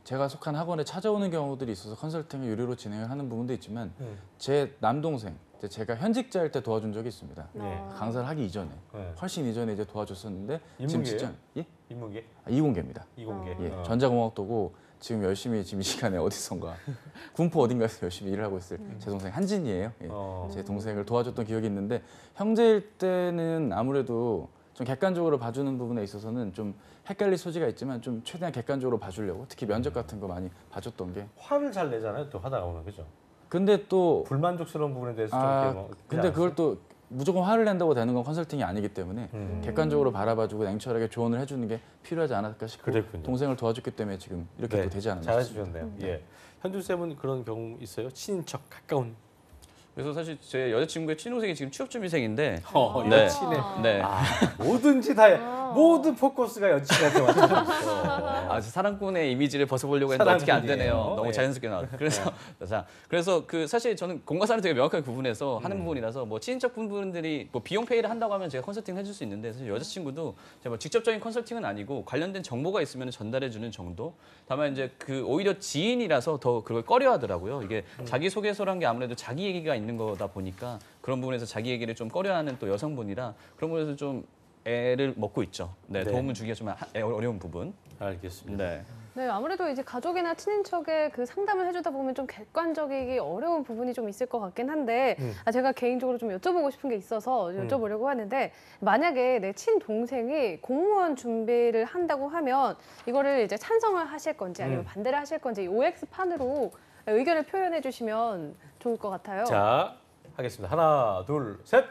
제가 속한 학원에 찾아오는 경우들이 있어서 컨설팅을 유료로 진행을 하는 부분도 있지만 제 남동생, 제가 현직자일 때 도와준 적이 있습니다. 네. 강사를 하기 이전에 네. 훨씬 이전에 이제 도와줬었는데 지금 인문계예요? 직장 예? 인문계, 이공계입니다. 이공계. 예, 전자공학도고 지금 열심히 지금 이 시간에 어디선가 군포 어딘가에서 열심히 일을 하고 있을 제 동생 한진이에요. 예. 제 동생을 도와줬던 기억이 있는데 형제일 때는 아무래도 좀 객관적으로 봐주는 부분에 있어서는 좀 헷갈릴 소지가 있지만 좀 최대한 객관적으로 봐주려고 특히 면접 같은 거 많이 봐줬던 게 화를 잘 내잖아요. 또 하다가 보면 그죠? 근데 또 불만족스러운 부분에 대해서 좀 이렇게 뭐 근데 그걸 또 무조건 화를 낸다고 되는 건 컨설팅이 아니기 때문에 객관적으로 바라봐주고 냉철하게 조언을 해주는 게 필요하지 않았을까 싶고 그랬군요. 동생을 도와줬기 때문에 지금 이렇게 또 되지 않았나 싶습니다. 잘해주셨네요. 예. 현준 쌤은 그런 경우 있어요? 친인척 가까운. 그래서 사실 제 여자친구의 친동생이 지금 취업 준비생인데 네. 네. 친해. 네. 뭐든지 다 모든 포커스가 여친한테 맞춰. 아, 사랑꾼의 이미지를 벗어보려고 했는데 어떻게 안 되네요. 사랑꾼이에요. 너무 예. 자연스럽게 나왔어요. 그래서 그 사실 저는 공과 사를 되게 명확하게 구분해서 하는 부분이라서 뭐 친인척 분들이 뭐 비용 페이를 한다고 하면 제가 컨설팅을 해줄 수 있는데 사실 여자친구도 제가 뭐 직접적인 컨설팅은 아니고 관련된 정보가 있으면 전달해주는 정도. 다만 이제 그 오히려 지인이라서 더 그걸 꺼려하더라고요. 이게 자기소개서란 게 아무래도 자기 얘기가 있는 거다 보니까 그런 부분에서 자기 얘기를 좀 꺼려하는 또 여성분이라 그런 부분에서 좀 애를 먹고 있죠. 네, 네. 도움을 주기가 좀 어려운 부분. 알겠습니다. 네. 네, 아무래도 이제 가족이나 친인척의 그 상담을 해주다 보면 좀 객관적이기 어려운 부분이 좀 있을 것 같긴 한데 제가 개인적으로 좀 여쭤보고 싶은 게 있어서 여쭤보려고 하는데 만약에 내 친동생이 공무원 준비를 한다고 하면 이거를 이제 찬성을 하실 건지 아니면 반대를 하실 건지 OX판으로 의견을 표현해 주시면 좋을 것 같아요. 자, 하겠습니다. 하나, 둘, 셋.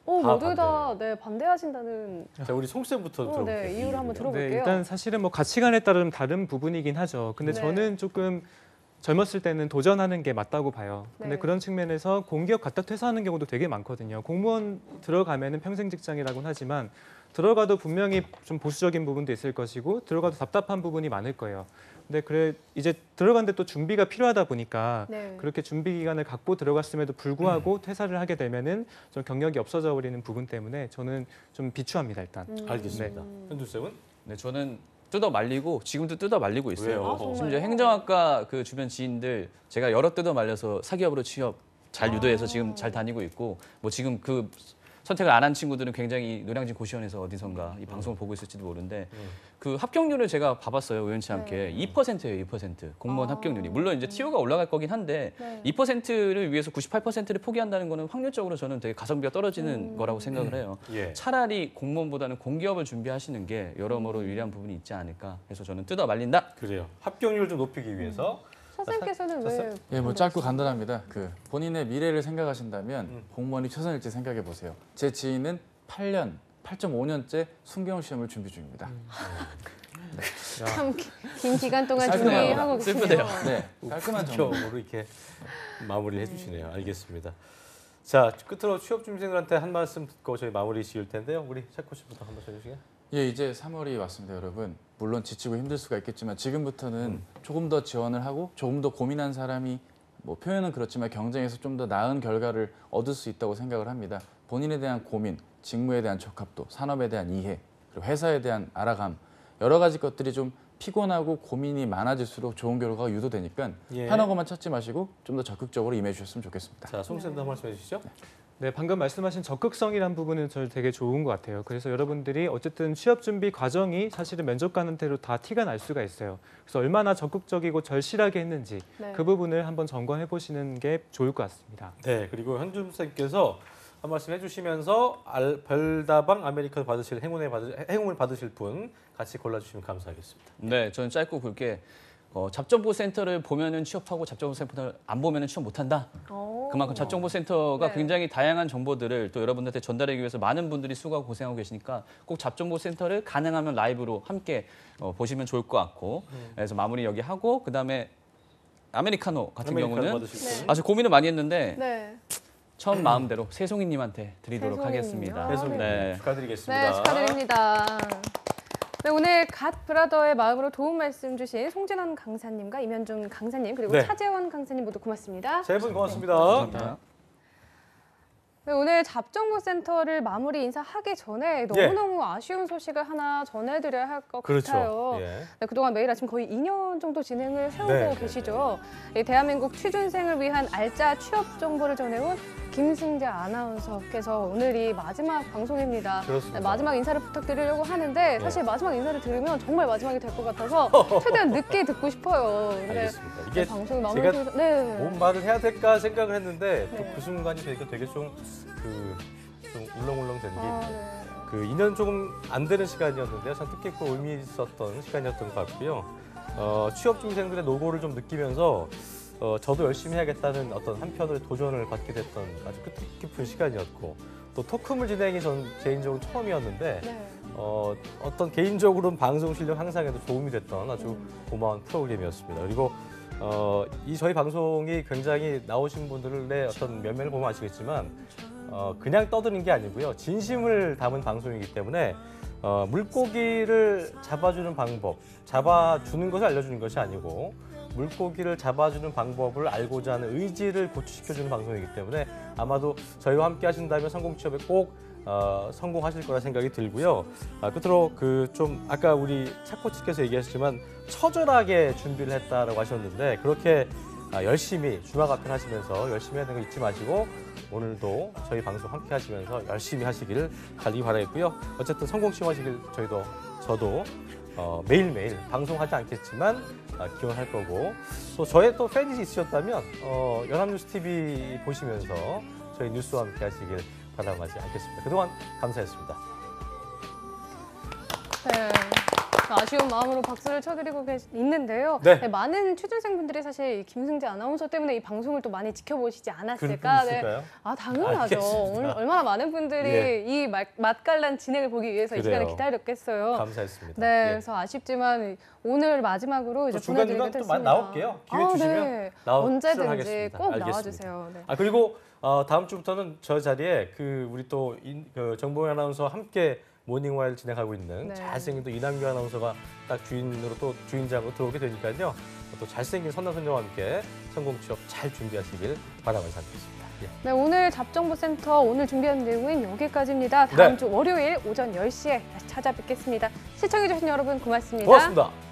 모두 다 네, 반대하신다는 자, 우리 송 쌤부터 들어볼게요. 네, 이유를 한번 네, 들어볼게요. 일단 사실은 뭐 가치관에 따른 다른 부분이긴 하죠. 근데 네. 저는 조금 젊었을 때는 도전하는 게 맞다고 봐요. 근데 네. 그런 측면에서 공기업 갖다 퇴사하는 경우도 되게 많거든요. 공무원 들어가면은 평생 직장이라고는 하지만 들어가도 분명히 좀 보수적인 부분도 있을 것이고 들어가도 답답한 부분이 많을 거예요. 근데 이제 들어갔는데 또 준비가 필요하다 보니까 네. 그렇게 준비 기간을 갖고 들어갔음에도 불구하고 퇴사를 하게 되면은 좀 경력이 없어져 버리는 부분 때문에 저는 좀 비추합니다 일단. 알겠습니다. 현준 쌤은? 네, 저는 뜯어 말리고 지금도 뜯어 말리고 있어요. 왜요? 아, 정말요? 심지어 행정학과 그 주변 지인들 제가 여러 뜯어 말려서 사기업으로 취업 잘 유도해서 지금 잘 다니고 있고 뭐 지금 그 선택을 안 한 친구들은 굉장히 노량진 고시원에서 어디선가 이 방송을 보고 있을지도 모르는데 그 합격률을 제가 봐봤어요. 우연치 않게 2%예요. 2% 공무원 합격률이. 물론 이제 TO가 올라갈 거긴 한데 네. 2%를 위해서 98%를 포기한다는 거는 확률적으로 저는 되게 가성비가 떨어지는 거라고 생각을 해요. 예. 차라리 공무원보다는 공기업을 준비하시는 게 여러모로 유리한 부분이 있지 않을까. 그래서 저는 뜯어 말린다. 그래요. 합격률 좀 높이기 위해서 선생님께서는 왜? 예, 뭐 짧고 간단합니다. 그 본인의 미래를 생각하신다면 공무원이 최선일지 생각해 보세요. 제 지인은 8.5년째 순경 시험을 준비 중입니다. 참 긴 기간 동안 슬프네요. 준비하고 계시네요. 슬프네요. 네, 깔끔한 정보. 경으로 이렇게 마무리를 해주시네요. 알겠습니다. 자, 끝으로 취업 준비생들한테 한 말씀 듣고 저희 마무리 지을 텐데요. 우리 샤코 씨부터 한번 해주시겠어요? 예, 이제 3월이 왔습니다, 여러분. 물론 지치고 힘들 수가 있겠지만 지금부터는 조금 더 지원을 하고 조금 더 고민한 사람이 뭐 표현은 그렇지만 경쟁에서 좀 더 나은 결과를 얻을 수 있다고 생각을 합니다. 본인에 대한 고민, 직무에 대한 적합도, 산업에 대한 이해, 그리고 회사에 대한 알아감 여러 가지 것들이 좀 피곤하고 고민이 많아질수록 좋은 결과가 유도되니까 예. 편한 것만 찾지 마시고 좀 더 적극적으로 임해 주셨으면 좋겠습니다. 자, 송 쌤도 한 말씀 해주시죠. 네, 방금 말씀하신 적극성이란 부분은 저는 되게 좋은 것 같아요. 그래서 여러분들이 어쨌든 취업 준비 과정이 사실은 면접 가는 대로 다 티가 날 수가 있어요. 그래서 얼마나 적극적이고 절실하게 했는지 네. 그 부분을 한번 점검해 보시는 게 좋을 것 같습니다. 네, 그리고 현준 쌤께서 한 말씀 해주시면서 별다방 아메리카노 받으실 행운을 받으실 분 같이 골라주시면 감사하겠습니다. 네, 저는 짧고 굵게 잡정보센터를 보면은 취업하고 잡정보센터를 안 보면은 취업 못한다. 그만큼 잡정보센터가 네. 굉장히 다양한 정보들을 또 여러분들한테 전달하기 위해서 많은 분들이 수고하고 고생하고 계시니까 꼭 잡정보센터를 가능하면 라이브로 함께 보시면 좋을 것 같고 그래서 마무리 여기 하고 그다음에 아메리카노 같은 경우는 받으실 분. 아주 고민을 많이 했는데 네. 처음 마음대로 새송이님한테 드리도록 새송이님요? 하겠습니다. 배송님 네. 축하드리겠습니다. 네, 축하드립니다. 네, 오늘 갓 브라더의 마음으로 도움 말씀 주신 송진원 강사님과 임현중 강사님 그리고 네. 차재원 강사님 모두 고맙습니다. 세 분 고맙습니다. 감사합니다. 네, 오늘 잡정보센터를 마무리 인사하기 전에 너무너무 아쉬운 소식을 하나 전해드려야 할 것 그렇죠. 같아요. 예. 네, 그동안 매일 아침 거의 2년 정도 진행을 해오고 네, 계시죠. 이 대한민국 취준생을 위한 알짜 취업 정보를 전해온 김승재 아나운서께서 오늘이 마지막 방송입니다. 그렇습니다. 네, 마지막 인사를 부탁드리려고 하는데 사실 마지막 인사를 들으면 정말 마지막이 될 것 같아서 최대한 늦게 듣고 싶어요. 근데 알겠습니다. 이게 방송이 제가 마무리되면서 네. 뭔 말을 해야 될까 생각을 했는데 또 네. 그 순간이 되게 좀 울렁울렁 된 게 아, 있네요. 네. 그 2년 조금 안 되는 시간이었는데요. 참 뜻깊고 의미 있었던 시간이었던 것 같고요. 취업 준비생들의 노고를 좀 느끼면서 저도 열심히 해야겠다는 어떤 한편으로 도전을 받게 됐던 아주 뜻깊은 시간이었고 또 토크물 진행이 전 개인적으로 처음이었는데 네. 어떤 개인적으로는 방송 실력 향상에도 도움이 됐던 아주 고마운 프로그램이었습니다. 그리고 이 저희 방송이 굉장히 나오신 분들의 어떤 면면을 보면 아시겠지만 그냥 떠드는 게 아니고요. 진심을 담은 방송이기 때문에 물고기를 잡아주는 방법, 잡아주는 것을 알려주는 것이 아니고 물고기를 잡아주는 방법을 알고자 하는 의지를 고취시켜주는 방송이기 때문에 아마도 저희와 함께 하신다면 성공 취업에 꼭 성공하실 거라 생각이 들고요. 끝으로 좀 아까 우리 차코치께서 얘기하셨지만 처절하게 준비를 했다라고 하셨는데 그렇게 열심히 주마가편 하시면서 열심히 하는 거 잊지 마시고 오늘도 저희 방송 함께 하시면서 열심히 하시기를 달리 바라겠고요. 어쨌든 성공 시험하시길 저도 매일매일 방송하지 않겠지만 기원할 거고 또 저의 또 팬이 있으셨다면 연합뉴스 TV 보시면서 저희 뉴스와 함께 하시길 바라지 않겠습니다. 그동안 감사했습니다. 네. 아쉬운 마음으로 박수를 쳐드리고 있는데요. 네. 네, 많은 취준생분들이 사실 김승재 아나운서 때문에 이 방송을 또 많이 지켜보시지 그런 않았을까. 분 있을까요? 당연하죠. 알겠습니다. 오늘 얼마나 많은 분들이 예. 이 맛깔난 진행을 보기 위해서 이 시간을 그래요. 기다렸겠어요. 감사했습니다. 네, 예. 그래서 아쉽지만 오늘 마지막으로 이제 또 중간중간 보내드리게 또 됐습니다. 나올게요. 기회 주시면 네. 나와 언제든지 출연하겠습니다. 꼭 알겠습니다. 나와주세요. 네. 그리고 다음 주부터는 저 자리에 우리 또 정보영 아나운서와 함께 모닝와일 진행하고 있는 네. 잘생긴 또 이남규 아나운서가 딱 주인장으로 들어오게 되니까요. 또 잘생긴 선남선녀와 함께 성공 취업 잘 준비하시길 바라면서 하겠습니다. 예. 네, 오늘 잡정보센터 오늘 준비한 내용은 여기까지입니다. 다음 네. 주 월요일 오전 10시에 다시 찾아뵙겠습니다. 시청해주신 여러분 고맙습니다. 고맙습니다.